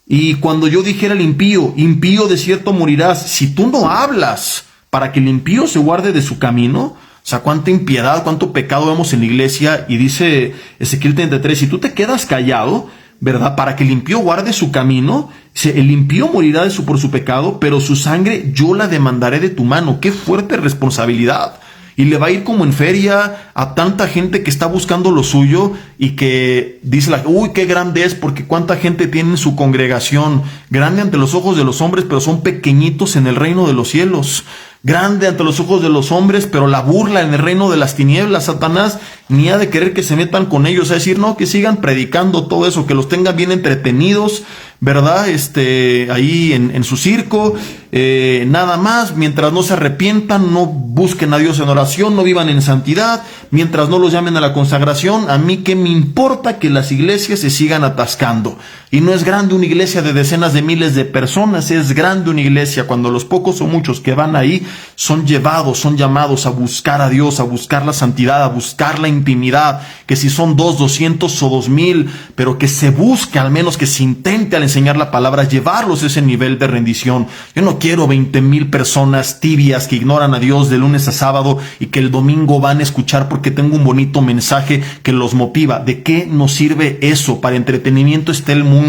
Y cuando yo dijera al impío, impío de cierto morirás, si tú no hablas para que el impío se guarde de su camino, o sea, cuánta impiedad, cuánto pecado vemos en la iglesia. Y dice Ezequiel 33, si tú te quedas callado, ¿verdad? Para que el impío guarde su camino, el impío morirá por su pecado, pero su sangre yo la demandaré de tu mano. ¡Qué fuerte responsabilidad! Y le va a ir como en feria a tanta gente que está buscando lo suyo, y que dice uy, qué grande es, porque cuánta gente tiene en su congregación, grande ante los ojos de los hombres, pero son pequeñitos en el reino de los cielos. Grande ante los ojos de los hombres, pero la burla en el reino de las tinieblas. Satanás ni ha de querer que se metan con ellos, es decir, no, que sigan predicando todo eso, que los tengan bien entretenidos, ¿verdad? Ahí en su circo, nada más, mientras no se arrepientan, no busquen a Dios en oración, no vivan en santidad, mientras no los llamen a la consagración. A mí qué me importa que las iglesias se sigan atascando. Y no es grande una iglesia de decenas de miles de personas, es grande una iglesia cuando los pocos o muchos que van ahí son llevados, son llamados a buscar a Dios, a buscar la santidad, a buscar la intimidad, que si son 2, 200 o 2000, pero que se busque, al menos que se intente al enseñar la palabra, llevarlos a ese nivel de rendición. Yo no quiero 20,000 personas tibias que ignoran a Dios de lunes a sábado y que el domingo van a escuchar porque tengo un bonito mensaje que los motiva. ¿De qué nos sirve eso? Para entretenimiento está el mundo.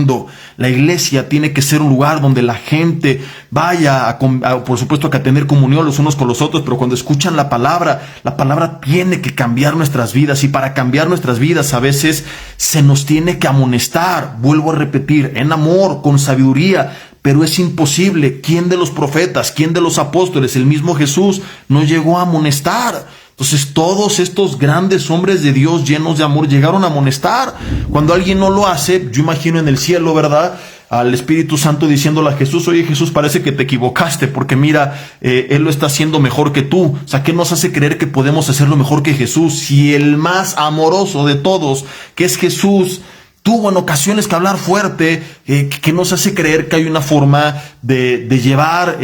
La iglesia tiene que ser un lugar donde la gente vaya por supuesto, a tener comunión los unos con los otros, pero cuando escuchan la palabra tiene que cambiar nuestras vidas, y para cambiar nuestras vidas a veces se nos tiene que amonestar, vuelvo a repetir, en amor, con sabiduría, pero es imposible. ¿Quién de los profetas, quién de los apóstoles, el mismo Jesús, no llegó a amonestar? Entonces todos estos grandes hombres de Dios llenos de amor llegaron a amonestar. Cuando alguien no lo hace, yo imagino en el cielo, ¿verdad?, al Espíritu Santo diciéndole a Jesús, oye Jesús, parece que te equivocaste, porque mira, Él lo está haciendo mejor que tú. O sea, ¿qué nos hace creer que podemos hacerlo mejor que Jesús? Si el más amoroso de todos, que es Jesús, tuvo en ocasiones que hablar fuerte, que nos hace creer que hay una forma de llevar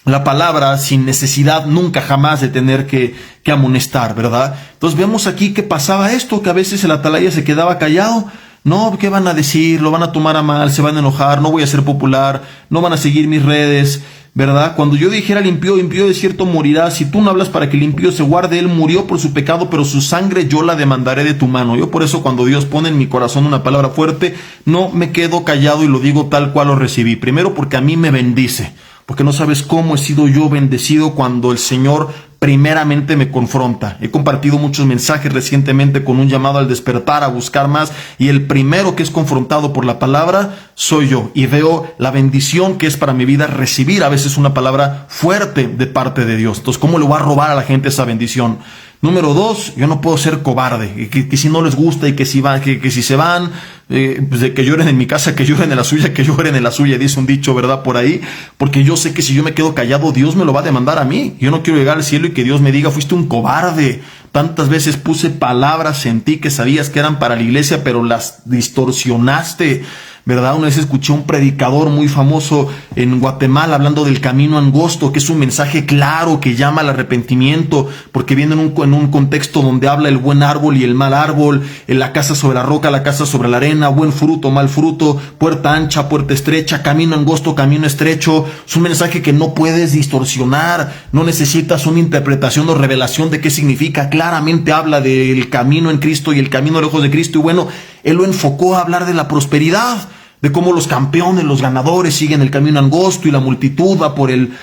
la palabra sin necesidad nunca jamás de tener que amonestar, ¿verdad? Entonces vemos aquí que pasaba esto, que a veces el atalaya se quedaba callado. No, ¿qué van a decir? Lo van a tomar a mal, se van a enojar, no voy a ser popular, no van a seguir mis redes, ¿verdad? Cuando yo dijera al impío, impío de cierto morirá, si tú no hablas para que el impío se guarde, él murió por su pecado, pero su sangre yo la demandaré de tu mano. Yo por eso cuando Dios pone en mi corazón una palabra fuerte, no me quedo callado y lo digo tal cual lo recibí. Primero porque a mí me bendice, porque no sabes cómo he sido yo bendecido cuando el Señor primeramente me confronta. He compartido muchos mensajes recientemente con un llamado al despertar, a buscar más, y el primero que es confrontado por la palabra soy yo, y veo la bendición que es para mi vida recibir a veces una palabra fuerte de parte de Dios. Entonces, ¿cómo le voy a robar a la gente esa bendición? Número 2, yo no puedo ser cobarde, que si no les gusta y que si van, que si se van, pues de que lloren en mi casa, que lloren en la suya, que lloren en la suya, dice un dicho, ¿verdad? Por ahí, porque yo sé que si yo me quedo callado, Dios me lo va a demandar a mí. Yo no quiero llegar al cielo y que Dios me diga, fuiste un cobarde. Tantas veces puse palabras en ti que sabías que eran para la iglesia, pero las distorsionaste, ¿verdad? Una vez escuché a un predicador muy famoso en Guatemala hablando del camino angosto, que es un mensaje claro que llama al arrepentimiento, porque viene en un contexto donde habla el buen árbol y el mal árbol, en la casa sobre la roca, la casa sobre la arena, buen fruto, mal fruto, puerta ancha, puerta estrecha, camino angosto, camino estrecho. Es un mensaje que no puedes distorsionar, no necesitas una interpretación o revelación de qué significa. Claramente habla del camino en Cristo y el camino lejos de Cristo, y bueno, él lo enfocó a hablar de la prosperidad, de cómo los campeones, los ganadores siguen el camino angosto y la multitud va por el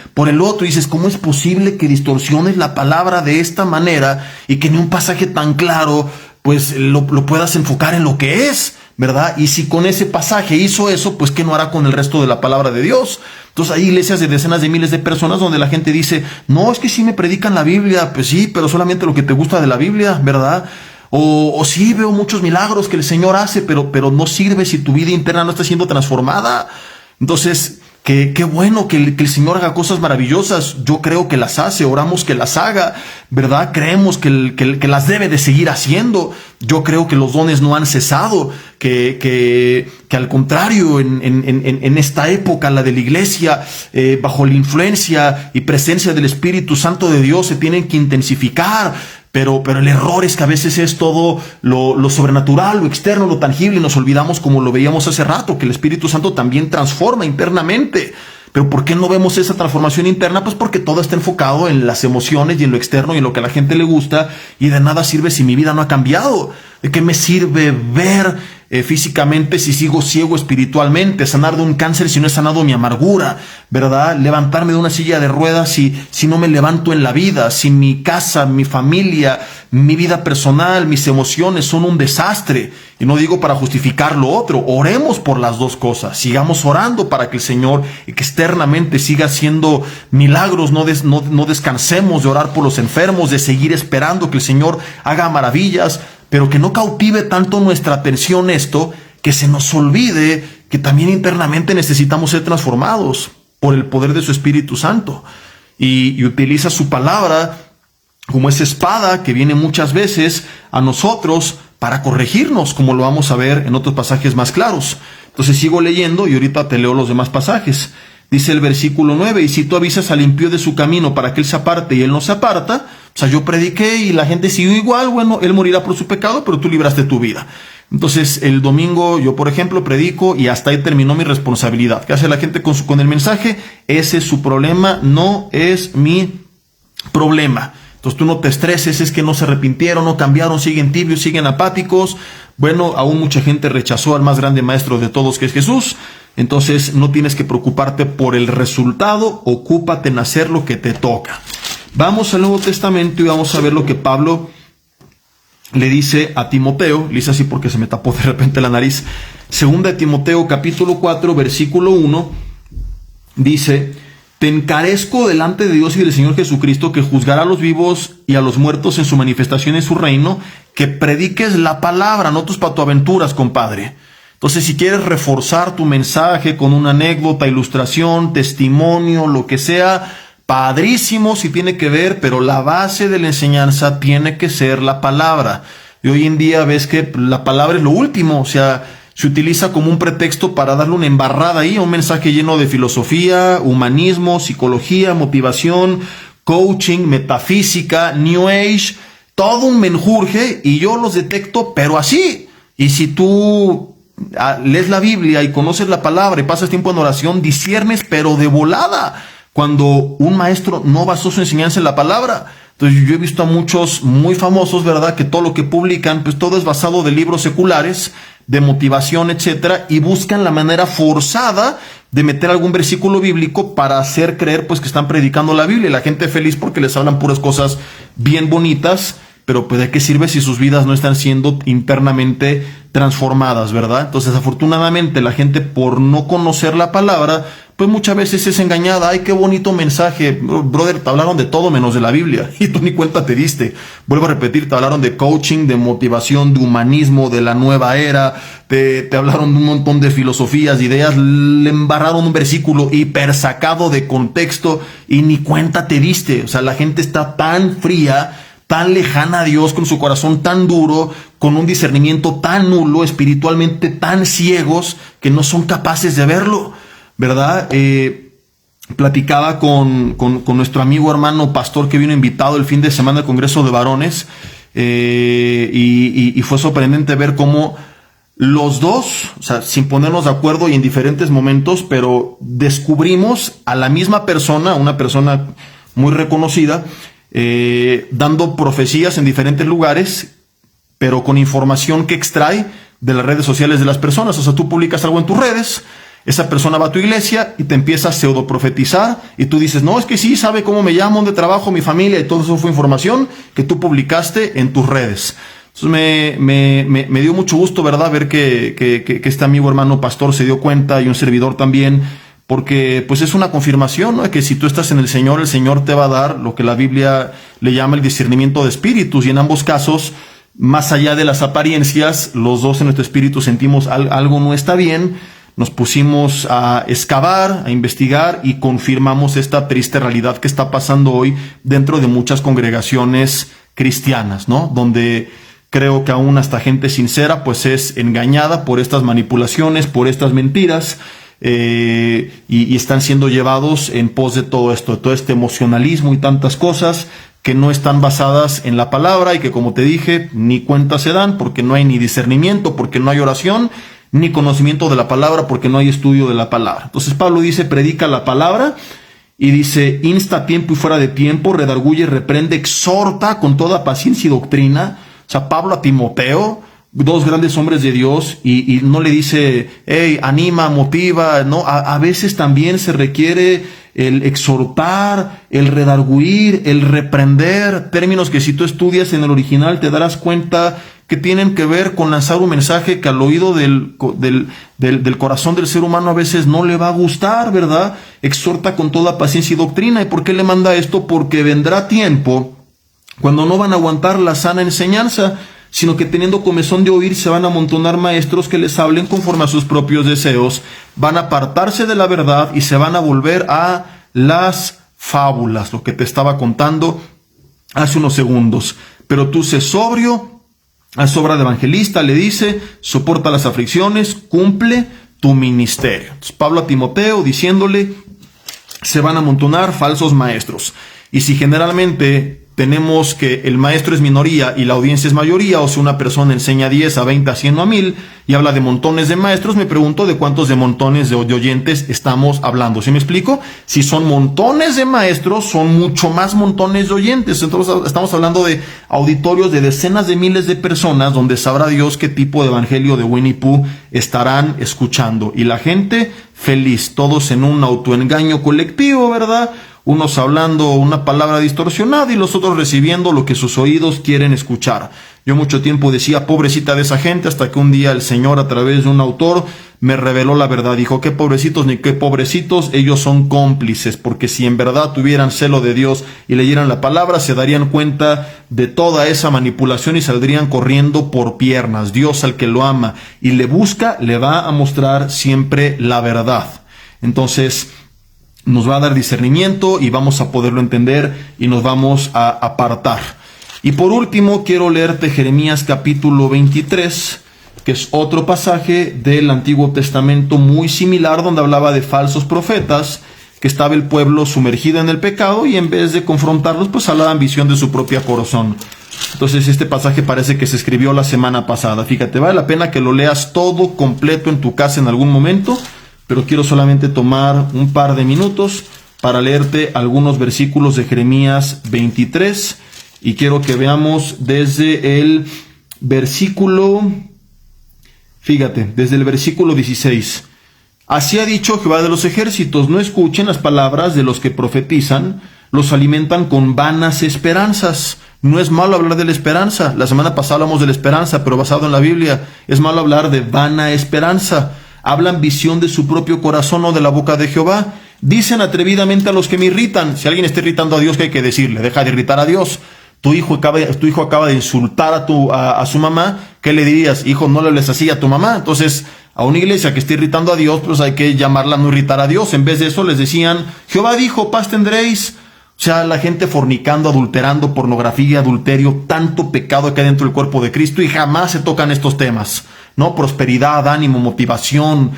otro. Y dices, ¿cómo es posible que distorsiones la palabra de esta manera y que en un pasaje tan claro pues lo puedas enfocar en lo que es, ¿verdad? Y si con ese pasaje hizo eso, pues ¿qué no hará con el resto de la palabra de Dios? Entonces hay iglesias de decenas de miles de personas donde la gente dice, no, es que sí me predican la Biblia. Pues sí, pero solamente lo que te gusta de la Biblia, ¿verdad? O sí, veo muchos milagros que el Señor hace, pero no sirve si tu vida interna no está siendo transformada. Entonces, qué bueno que el Señor haga cosas maravillosas. Yo creo que las hace, oramos que las haga, ¿verdad? Creemos que las debe de seguir haciendo. Yo creo que los dones no han cesado, que al contrario, en esta época, la de la iglesia, bajo la influencia y presencia del Espíritu Santo de Dios, se tienen que intensificar. Pero el error es que a veces es todo lo sobrenatural, lo externo, lo tangible, y nos olvidamos, como lo veíamos hace rato, que el Espíritu Santo también transforma internamente. Pero ¿por qué no vemos esa transformación interna? Pues porque todo está enfocado en las emociones y en lo externo y en lo que a la gente le gusta, y de nada sirve si mi vida no ha cambiado. ¿De qué me sirve ver físicamente si sigo ciego espiritualmente? Sanar de un cáncer si no he sanado mi amargura, ¿verdad? Levantarme de una silla de ruedas si no me levanto en la vida, si mi casa, mi familia, mi vida personal, mis emociones son un desastre. Y no digo para justificar lo otro, oremos por las dos cosas, sigamos orando para que el Señor externamente siga haciendo milagros, no descansemos de orar por los enfermos, de seguir esperando que el Señor haga maravillas, pero que no cautive tanto nuestra atención esto, que se nos olvide que también internamente necesitamos ser transformados por el poder de su Espíritu Santo. Y utiliza su palabra como esa espada que viene muchas veces a nosotros para corregirnos, como lo vamos a ver en otros pasajes más claros. Entonces sigo leyendo y ahorita te leo los demás pasajes. Dice el versículo 9, y si tú avisas al impío de su camino para que él se aparte y él no se aparta, o sea, yo prediqué y la gente siguió igual, bueno, él morirá por su pecado, pero tú libraste tu vida. Entonces el domingo yo, por ejemplo, predico y hasta ahí terminó mi responsabilidad. ¿Qué hace la gente con el mensaje? Ese es su problema, no es mi problema. Entonces tú no te estreses, es que no se arrepintieron, no cambiaron, siguen tibios, siguen apáticos. Bueno, aún mucha gente rechazó al más grande maestro de todos, que es Jesús. Entonces no tienes que preocuparte por el resultado, ocúpate en hacer lo que te toca. Vamos al Nuevo Testamento y vamos a ver lo que Pablo le dice a Timoteo. Le dice así porque se me tapó de repente la nariz. Segunda de Timoteo capítulo 4 versículo 1 dice: te encarezco delante de Dios y del Señor Jesucristo, que juzgará a los vivos y a los muertos en su manifestación en su reino, que prediques la palabra, no tus patoaventuras, compadre. Entonces, si quieres reforzar tu mensaje con una anécdota, ilustración, testimonio, lo que sea, padrísimo si tiene que ver, pero la base de la enseñanza tiene que ser la palabra. Y hoy en día ves que la palabra es lo último, o sea, se utiliza como un pretexto para darle una embarrada ahí, un mensaje lleno de filosofía, humanismo, psicología, motivación, coaching, metafísica, New Age, todo un menjurje, y yo los detecto, pero así. Y si tú lees la Biblia y conoces la palabra y pasas tiempo en oración, disciernes, pero de volada, cuando un maestro no basó su enseñanza en la palabra. Entonces yo he visto a muchos muy famosos, ¿verdad?, que todo lo que publican, pues todo es basado de libros seculares, de motivación, etcétera, y buscan la manera forzada de meter algún versículo bíblico para hacer creer pues que están predicando la Biblia, y la gente feliz porque les hablan puras cosas bien bonitas, pero pues ¿de qué sirve si sus vidas no están siendo internamente transformadas, verdad? Entonces, afortunadamente, la gente, por no conocer la palabra, pues muchas veces es engañada. Ay, qué bonito mensaje. Brother, te hablaron de todo menos de la Biblia, y tú ni cuenta te diste. Vuelvo a repetir, te hablaron de coaching, de motivación, de humanismo, de la nueva era, te hablaron de un montón de filosofías, de ideas, le embarraron un versículo hiper sacado de contexto, y ni cuenta te diste. O sea, la gente está tan fría, tan lejana a Dios, con su corazón tan duro, con un discernimiento tan nulo, espiritualmente tan ciegos, que no son capaces de verlo, ¿verdad? Platicaba con nuestro amigo hermano pastor que vino invitado el fin de semana al Congreso de Varones, y fue sorprendente ver cómo los dos, o sea, sin ponernos de acuerdo y en diferentes momentos, pero descubrimos a la misma persona, una persona muy reconocida, dando profecías en diferentes lugares, pero con información que extrae de las redes sociales de las personas. O sea, tú publicas algo en tus redes, esa persona va a tu iglesia y te empieza a pseudo profetizar, y tú dices, no, es que sí, sabe cómo me llamo, dónde trabajo, mi familia, y todo eso fue información que tú publicaste en tus redes. Entonces me dio mucho gusto, ¿verdad?, ver que este amigo hermano pastor se dio cuenta, y un servidor también, porque pues es una confirmación, ¿no?, de que si tú estás en el Señor te va a dar lo que la Biblia le llama el discernimiento de espíritus, y en ambos casos, más allá de las apariencias, los dos en nuestro espíritu sentimos algo no está bien, nos pusimos a excavar, a investigar, y confirmamos esta triste realidad que está pasando hoy dentro de muchas congregaciones cristianas, ¿no?, donde creo que aún hasta gente sincera pues es engañada por estas manipulaciones, por estas mentiras, y están siendo llevados en pos de todo esto, de todo este emocionalismo y tantas cosas que no están basadas en la palabra, y que, como te dije, ni cuenta se dan, porque no hay ni discernimiento, porque no hay oración, ni conocimiento de la palabra, porque no hay estudio de la palabra. Entonces Pablo dice, predica la palabra, y dice, insta a tiempo y fuera de tiempo, redarguye, reprende, exhorta con toda paciencia y doctrina. O sea, Pablo a Timoteo, dos grandes hombres de Dios, y no le dice, hey, anima, motiva, no, a veces también se requiere el exhortar, el redarguir, el reprender, términos que si tú estudias en el original te darás cuenta que tienen que ver con lanzar un mensaje que al oído del corazón del ser humano a veces no le va a gustar, ¿verdad? Exhorta con toda paciencia y doctrina. ¿Y por qué le manda esto? Porque vendrá tiempo cuando no van a aguantar la sana enseñanza, sino que teniendo comezón de oír se van a amontonar maestros que les hablen conforme a sus propios deseos, van a apartarse de la verdad y se van a volver a las fábulas, lo que te estaba contando hace unos segundos. Pero tú sé sobrio, haz obra de evangelista, le dice, soporta las aflicciones, cumple tu ministerio. Entonces, Pablo a Timoteo diciéndole, se van a amontonar falsos maestros. Y si generalmente tenemos que el maestro es minoría y la audiencia es mayoría, o si una persona enseña 10, a 20, a 100 o a 1000 y habla de montones de maestros, me pregunto de cuántos de montones de oyentes estamos hablando. ¿Sí me explico? Si son montones de maestros, son mucho más montones de oyentes. Entonces estamos hablando de auditorios de decenas de miles de personas, donde sabrá Dios qué tipo de evangelio de Winnie Pooh estarán escuchando. Y la gente feliz, todos en un autoengaño colectivo, ¿verdad? Unos hablando una palabra distorsionada y los otros recibiendo lo que sus oídos quieren escuchar. Yo mucho tiempo decía, pobrecita de esa gente, hasta que un día el Señor, a través de un autor, me reveló la verdad. Dijo, qué pobrecitos ni qué pobrecitos, ellos son cómplices, porque si en verdad tuvieran celo de Dios y leyeran la palabra, se darían cuenta de toda esa manipulación y saldrían corriendo por piernas. Dios, al que lo ama y le busca, le va a mostrar siempre la verdad. Entonces, nos va a dar discernimiento y vamos a poderlo entender y nos vamos a apartar. Y por último, quiero leerte Jeremías capítulo 23, que es otro pasaje del Antiguo Testamento muy similar, donde hablaba de falsos profetas, que estaba el pueblo sumergido en el pecado y en vez de confrontarlos, pues hablaban visión de su propio corazón. Entonces este pasaje parece que se escribió la semana pasada. Fíjate, vale la pena que lo leas todo completo en tu casa en algún momento, pero quiero solamente tomar un par de minutos para leerte algunos versículos de Jeremías 23, y quiero que veamos desde el versículo, fíjate, desde el versículo 16. Así ha dicho Jehová de los ejércitos: no escuchen las palabras de los que profetizan, los alimentan con vanas esperanzas. No es malo hablar de la esperanza. La semana pasada hablamos de la esperanza, pero basado en la Biblia. Es malo hablar de vana esperanza. Hablan visión de su propio corazón o de la boca de Jehová. Dicen atrevidamente a los que me irritan. Si alguien está irritando a Dios, ¿qué hay que decirle? Deja de irritar a Dios. Tu hijo acaba de insultar a su mamá. ¿Qué le dirías? Hijo, no le hables así a tu mamá. Entonces, a una iglesia que esté irritando a Dios, pues hay que llamarla a no irritar a Dios. En vez de eso les decían: Jehová dijo, paz tendréis. O sea, la gente fornicando, adulterando, pornografía, adulterio, tanto pecado que hay dentro del cuerpo de Cristo, y jamás se tocan estos temas, ¿no? Prosperidad, ánimo, motivación,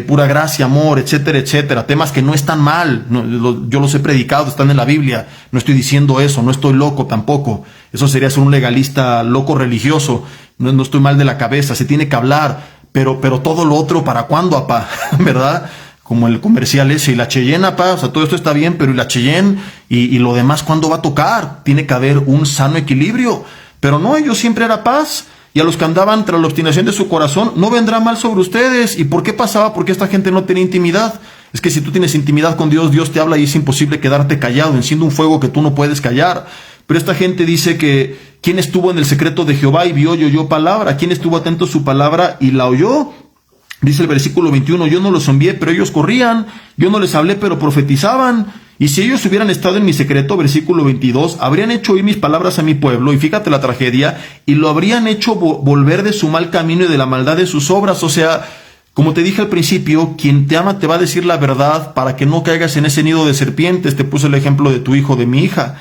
pura gracia, amor, etcétera, etcétera. Temas que no están mal, yo los he predicado, están en la Biblia. No estoy diciendo eso, no estoy loco tampoco. Eso sería ser un legalista loco religioso. No estoy mal de la cabeza, se tiene que hablar, pero todo lo otro, ¿para cuándo, apá? ¿Verdad? Como el comercial ese, y la Cheyenne, apá, o sea, todo esto está bien, pero ¿y la Cheyenne? Y lo demás, ¿cuándo va a tocar? Tiene que haber un sano equilibrio. Pero no, ellos siempre era paz. Y a los que andaban tras la obstinación de su corazón, no vendrá mal sobre ustedes. ¿Y por qué pasaba? Porque esta gente no tenía intimidad. Es que si tú tienes intimidad con Dios, Dios te habla y es imposible quedarte callado. Enciende un fuego que tú no puedes callar. Pero esta gente dice que ¿quién estuvo en el secreto de Jehová y vio y oyó palabra? ¿Quién estuvo atento a su palabra y la oyó? Dice el versículo 21, yo no los envié, pero ellos corrían. Yo no les hablé, pero profetizaban. Y si ellos hubieran estado en mi secreto, versículo 22, habrían hecho oír mis palabras a mi pueblo, y fíjate la tragedia, y lo habrían hecho volver de su mal camino y de la maldad de sus obras. O sea, como te dije al principio, quien te ama te va a decir la verdad para que no caigas en ese nido de serpientes. Te puse el ejemplo de tu hijo, de mi hija.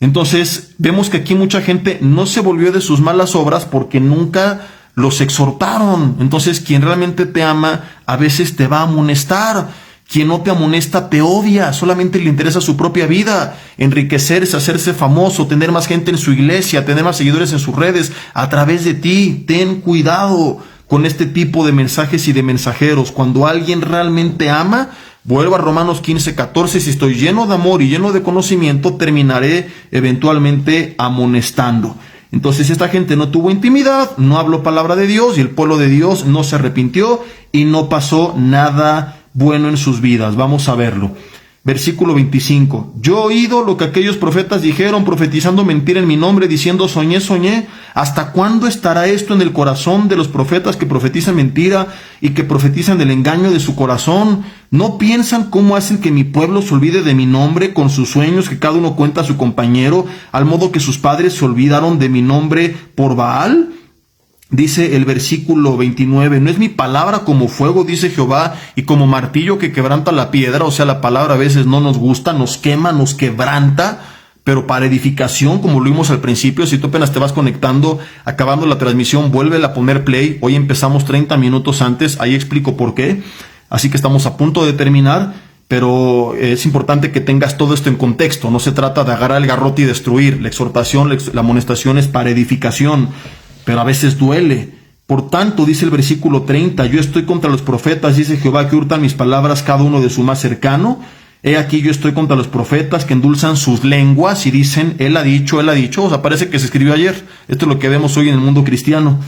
Entonces, vemos que aquí mucha gente no se volvió de sus malas obras porque nunca los exhortaron. Entonces, quien realmente te ama, a veces te va a amonestar. Quien no te amonesta te odia, solamente le interesa su propia vida, enriquecerse, hacerse famoso, tener más gente en su iglesia, tener más seguidores en sus redes a través de ti. Ten cuidado con este tipo de mensajes y de mensajeros. Cuando alguien realmente ama, vuelvo a Romanos 15:14, si estoy lleno de amor y lleno de conocimiento, terminaré eventualmente amonestando. Entonces esta gente no tuvo intimidad, no habló palabra de Dios, y el pueblo de Dios no se arrepintió y no pasó nada bueno en sus vidas. Vamos a verlo. Versículo 25. Yo he oído lo que aquellos profetas dijeron, profetizando mentira en mi nombre, diciendo soñé, soñé. ¿Hasta cuándo estará esto en el corazón de los profetas que profetizan mentira y que profetizan del engaño de su corazón? ¿No piensan cómo hacen que mi pueblo se olvide de mi nombre con sus sueños que cada uno cuenta a su compañero, al modo que sus padres se olvidaron de mi nombre por Baal? Dice el versículo 29, ¿no es mi palabra como fuego, dice Jehová, y como martillo que quebranta la piedra? O sea, la palabra a veces no nos gusta, nos quema, nos quebranta, pero para edificación, como lo vimos al principio. Si tú apenas te vas conectando, acabando la transmisión, vuélvela a poner play. Hoy empezamos 30 minutos antes, ahí explico por qué. Así que estamos a punto de terminar, pero es importante que tengas todo esto en contexto. No se trata de agarrar el garrote y destruir. La exhortación, la amonestación es para edificación, pero a veces duele. Por tanto, dice el versículo 30, yo estoy contra los profetas, dice Jehová, que hurtan mis palabras cada uno de su más cercano. He aquí yo estoy contra los profetas que endulzan sus lenguas y dicen, él ha dicho, él ha dicho. O sea, parece que se escribió ayer. Esto es lo que vemos hoy en el mundo cristiano.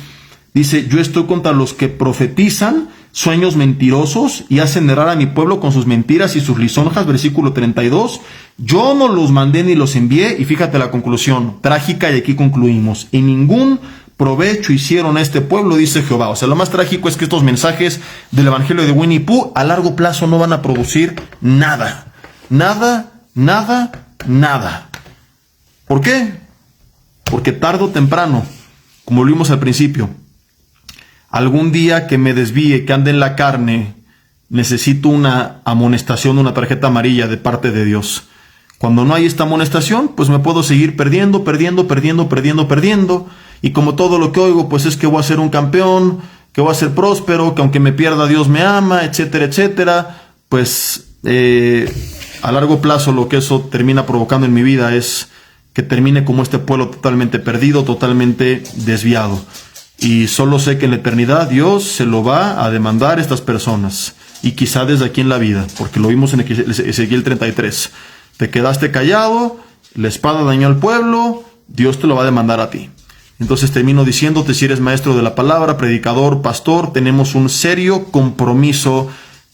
Dice, yo estoy contra los que profetizan sueños mentirosos y hacen errar a mi pueblo con sus mentiras y sus lisonjas. Versículo 32. Yo no los mandé ni los envié. Y fíjate la conclusión trágica, y aquí concluimos. Y ningún provecho hicieron a este pueblo, dice Jehová. O sea, lo más trágico es que estos mensajes del evangelio de Winnie Pooh a largo plazo no van a producir nada. Nada, nada, nada. ¿Por qué? Porque tarde o temprano, como lo vimos al principio, algún día que me desvíe, que ande en la carne, necesito una amonestación, una tarjeta amarilla de parte de Dios. Cuando no hay esta amonestación, pues me puedo seguir perdiendo. Y como todo lo que oigo, pues es que voy a ser un campeón, que voy a ser próspero, que aunque me pierda Dios me ama, etcétera, etcétera. Pues a largo plazo lo que eso termina provocando en mi vida es que termine como este pueblo totalmente perdido, totalmente desviado. Y solo sé que en la eternidad Dios se lo va a demandar a estas personas. Y quizá desde aquí en la vida, porque lo vimos en Ezequiel 33. Te quedaste callado, la espada dañó al pueblo, Dios te lo va a demandar a ti. Entonces termino diciéndote, si eres maestro de la palabra, predicador, pastor, tenemos un serio compromiso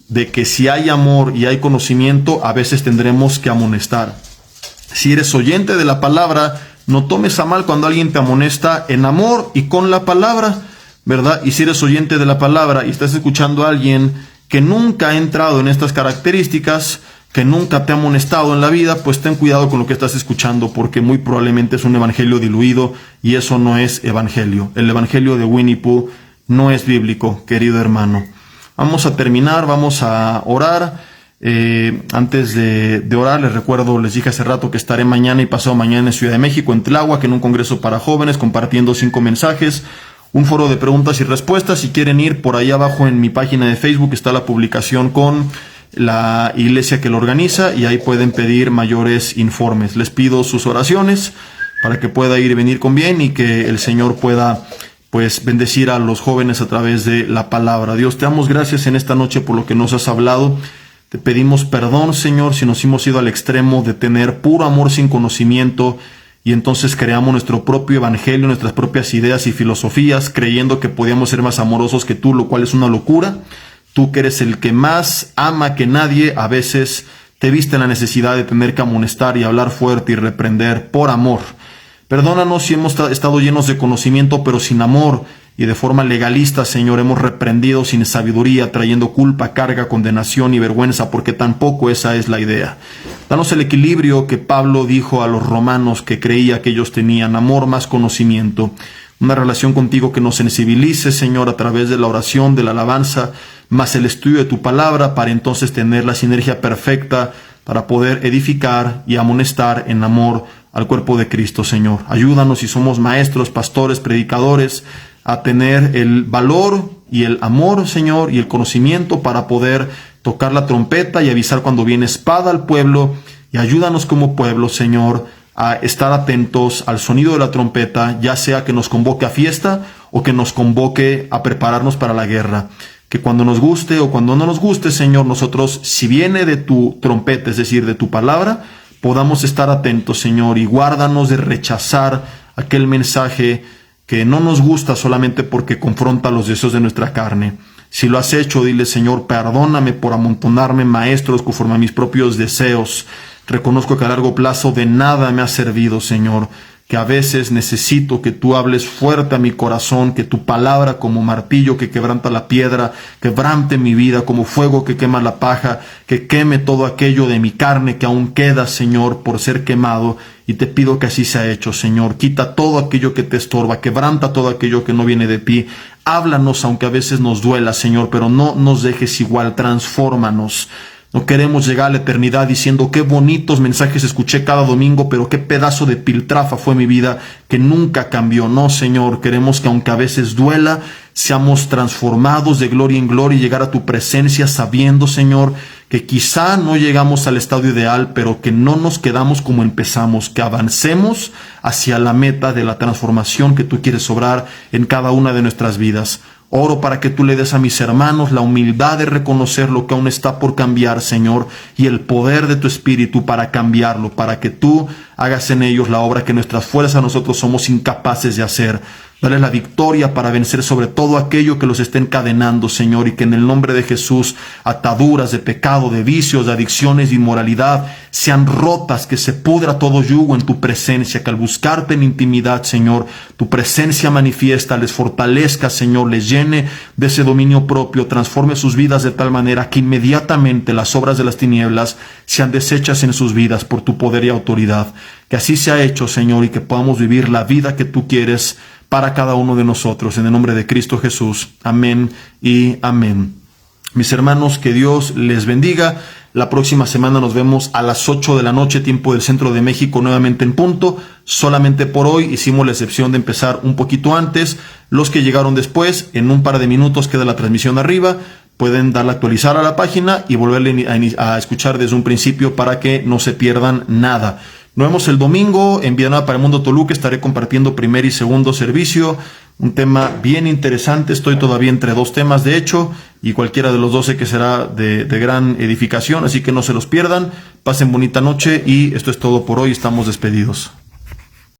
de que si hay amor y hay conocimiento, a veces tendremos que amonestar. Si eres oyente de la palabra, no tomes a mal cuando alguien te amonesta en amor y con la palabra, ¿verdad? Y si eres oyente de la palabra y estás escuchando a alguien que nunca ha entrado en estas características, que nunca te ha amonestado en la vida, pues ten cuidado con lo que estás escuchando, porque muy probablemente es un evangelio diluido y eso no es evangelio. El evangelio de Winnie Pooh no es bíblico, querido hermano. Vamos a terminar, vamos a orar. Antes de orar, les dije hace rato que estaré mañana y pasado mañana en Ciudad de México, en Tláhuac, en un congreso para jóvenes, compartiendo 5 mensajes, un foro de preguntas y respuestas. Si quieren ir, por ahí abajo en mi página de Facebook está la publicación con la iglesia que lo organiza y ahí pueden pedir mayores informes. Les pido sus oraciones para que pueda ir y venir con bien y que el Señor pueda pues bendecir a los jóvenes a través de la palabra. Dios, te damos gracias en esta noche por lo que nos has hablado. Te pedimos perdón, Señor, si nos hemos ido al extremo de tener puro amor sin conocimiento y entonces creamos nuestro propio evangelio, nuestras propias ideas y filosofías, creyendo que podíamos ser más amorosos que tú, lo cual es una locura. Tú que eres el que más ama que nadie, a veces te viste en la necesidad de tener que amonestar y hablar fuerte y reprender por amor. Perdónanos si hemos estado llenos de conocimiento, pero sin amor y de forma legalista, Señor, hemos reprendido sin sabiduría, trayendo culpa, carga, condenación y vergüenza, porque tampoco esa es la idea. Danos el equilibrio que Pablo dijo a los romanos que creía que ellos tenían: amor más conocimiento. Una relación contigo que nos sensibilice, Señor, a través de la oración, de la alabanza, más el estudio de tu palabra, para entonces tener la sinergia perfecta para poder edificar y amonestar en amor al cuerpo de Cristo, Señor. Ayúdanos, si somos maestros, pastores, predicadores, a tener el valor y el amor, Señor, y el conocimiento para poder tocar la trompeta y avisar cuando viene espada al pueblo. Y ayúdanos como pueblo, Señor, a estar atentos al sonido de la trompeta, ya sea que nos convoque a fiesta o que nos convoque a prepararnos para la guerra. Que cuando nos guste o cuando no nos guste, Señor, nosotros, si viene de tu trompeta, es decir, de tu palabra, podamos estar atentos, Señor, y guárdanos de rechazar aquel mensaje que no nos gusta solamente porque confronta los deseos de nuestra carne. Si lo has hecho, dile: Señor, perdóname por amontonarme maestros conforme a mis propios deseos. Reconozco que a largo plazo de nada me ha servido, Señor, que a veces necesito que tú hables fuerte a mi corazón, que tu palabra como martillo que quebranta la piedra, quebrante mi vida como fuego que quema la paja, que queme todo aquello de mi carne que aún queda, Señor, por ser quemado. Y te pido que así sea hecho, Señor. Quita todo aquello que te estorba, quebranta todo aquello que no viene de ti. Háblanos aunque a veces nos duela, Señor, pero no nos dejes igual, transfórmanos. No queremos llegar a la eternidad diciendo: qué bonitos mensajes escuché cada domingo, pero qué pedazo de piltrafa fue mi vida que nunca cambió. No, Señor, queremos que aunque a veces duela, seamos transformados de gloria en gloria y llegar a tu presencia sabiendo, Señor, que quizá no llegamos al estado ideal, pero que no nos quedamos como empezamos, que avancemos hacia la meta de la transformación que tú quieres obrar en cada una de nuestras vidas. Oro para que tú le des a mis hermanos la humildad de reconocer lo que aún está por cambiar, Señor, y el poder de tu Espíritu para cambiarlo, para que tú hagas en ellos la obra que nuestras fuerzas nosotros somos incapaces de hacer. Dale la victoria para vencer sobre todo aquello que los esté encadenando, Señor, y que en el nombre de Jesús ataduras de pecado, de vicios, de adicciones, de inmoralidad sean rotas, que se pudra todo yugo en tu presencia, que al buscarte en intimidad, Señor, tu presencia manifiesta, les fortalezca, Señor, les llene de ese dominio propio, transforme sus vidas de tal manera que inmediatamente las obras de las tinieblas sean deshechas en sus vidas por tu poder y autoridad. Que así sea hecho, Señor, y que podamos vivir la vida que tú quieres para cada uno de nosotros, en el nombre de Cristo Jesús. Amén y amén. Mis hermanos, que Dios les bendiga. La próxima semana nos vemos a las 8 de la noche, tiempo del centro de México, nuevamente en punto. Solamente por hoy hicimos la excepción de empezar un poquito antes. Los que llegaron después, en un par de minutos queda la transmisión arriba. Pueden darle a actualizar a la página y volverle a escuchar desde un principio para que no se pierdan nada. Nos vemos el domingo en Villanueva para el Mundo Toluca. Estaré compartiendo primer y segundo servicio. Un tema bien interesante. Estoy todavía entre dos temas, de hecho, y cualquiera de los dos sé que será de gran edificación, así que no se los pierdan. Pasen bonita noche y esto es todo por hoy. Estamos despedidos.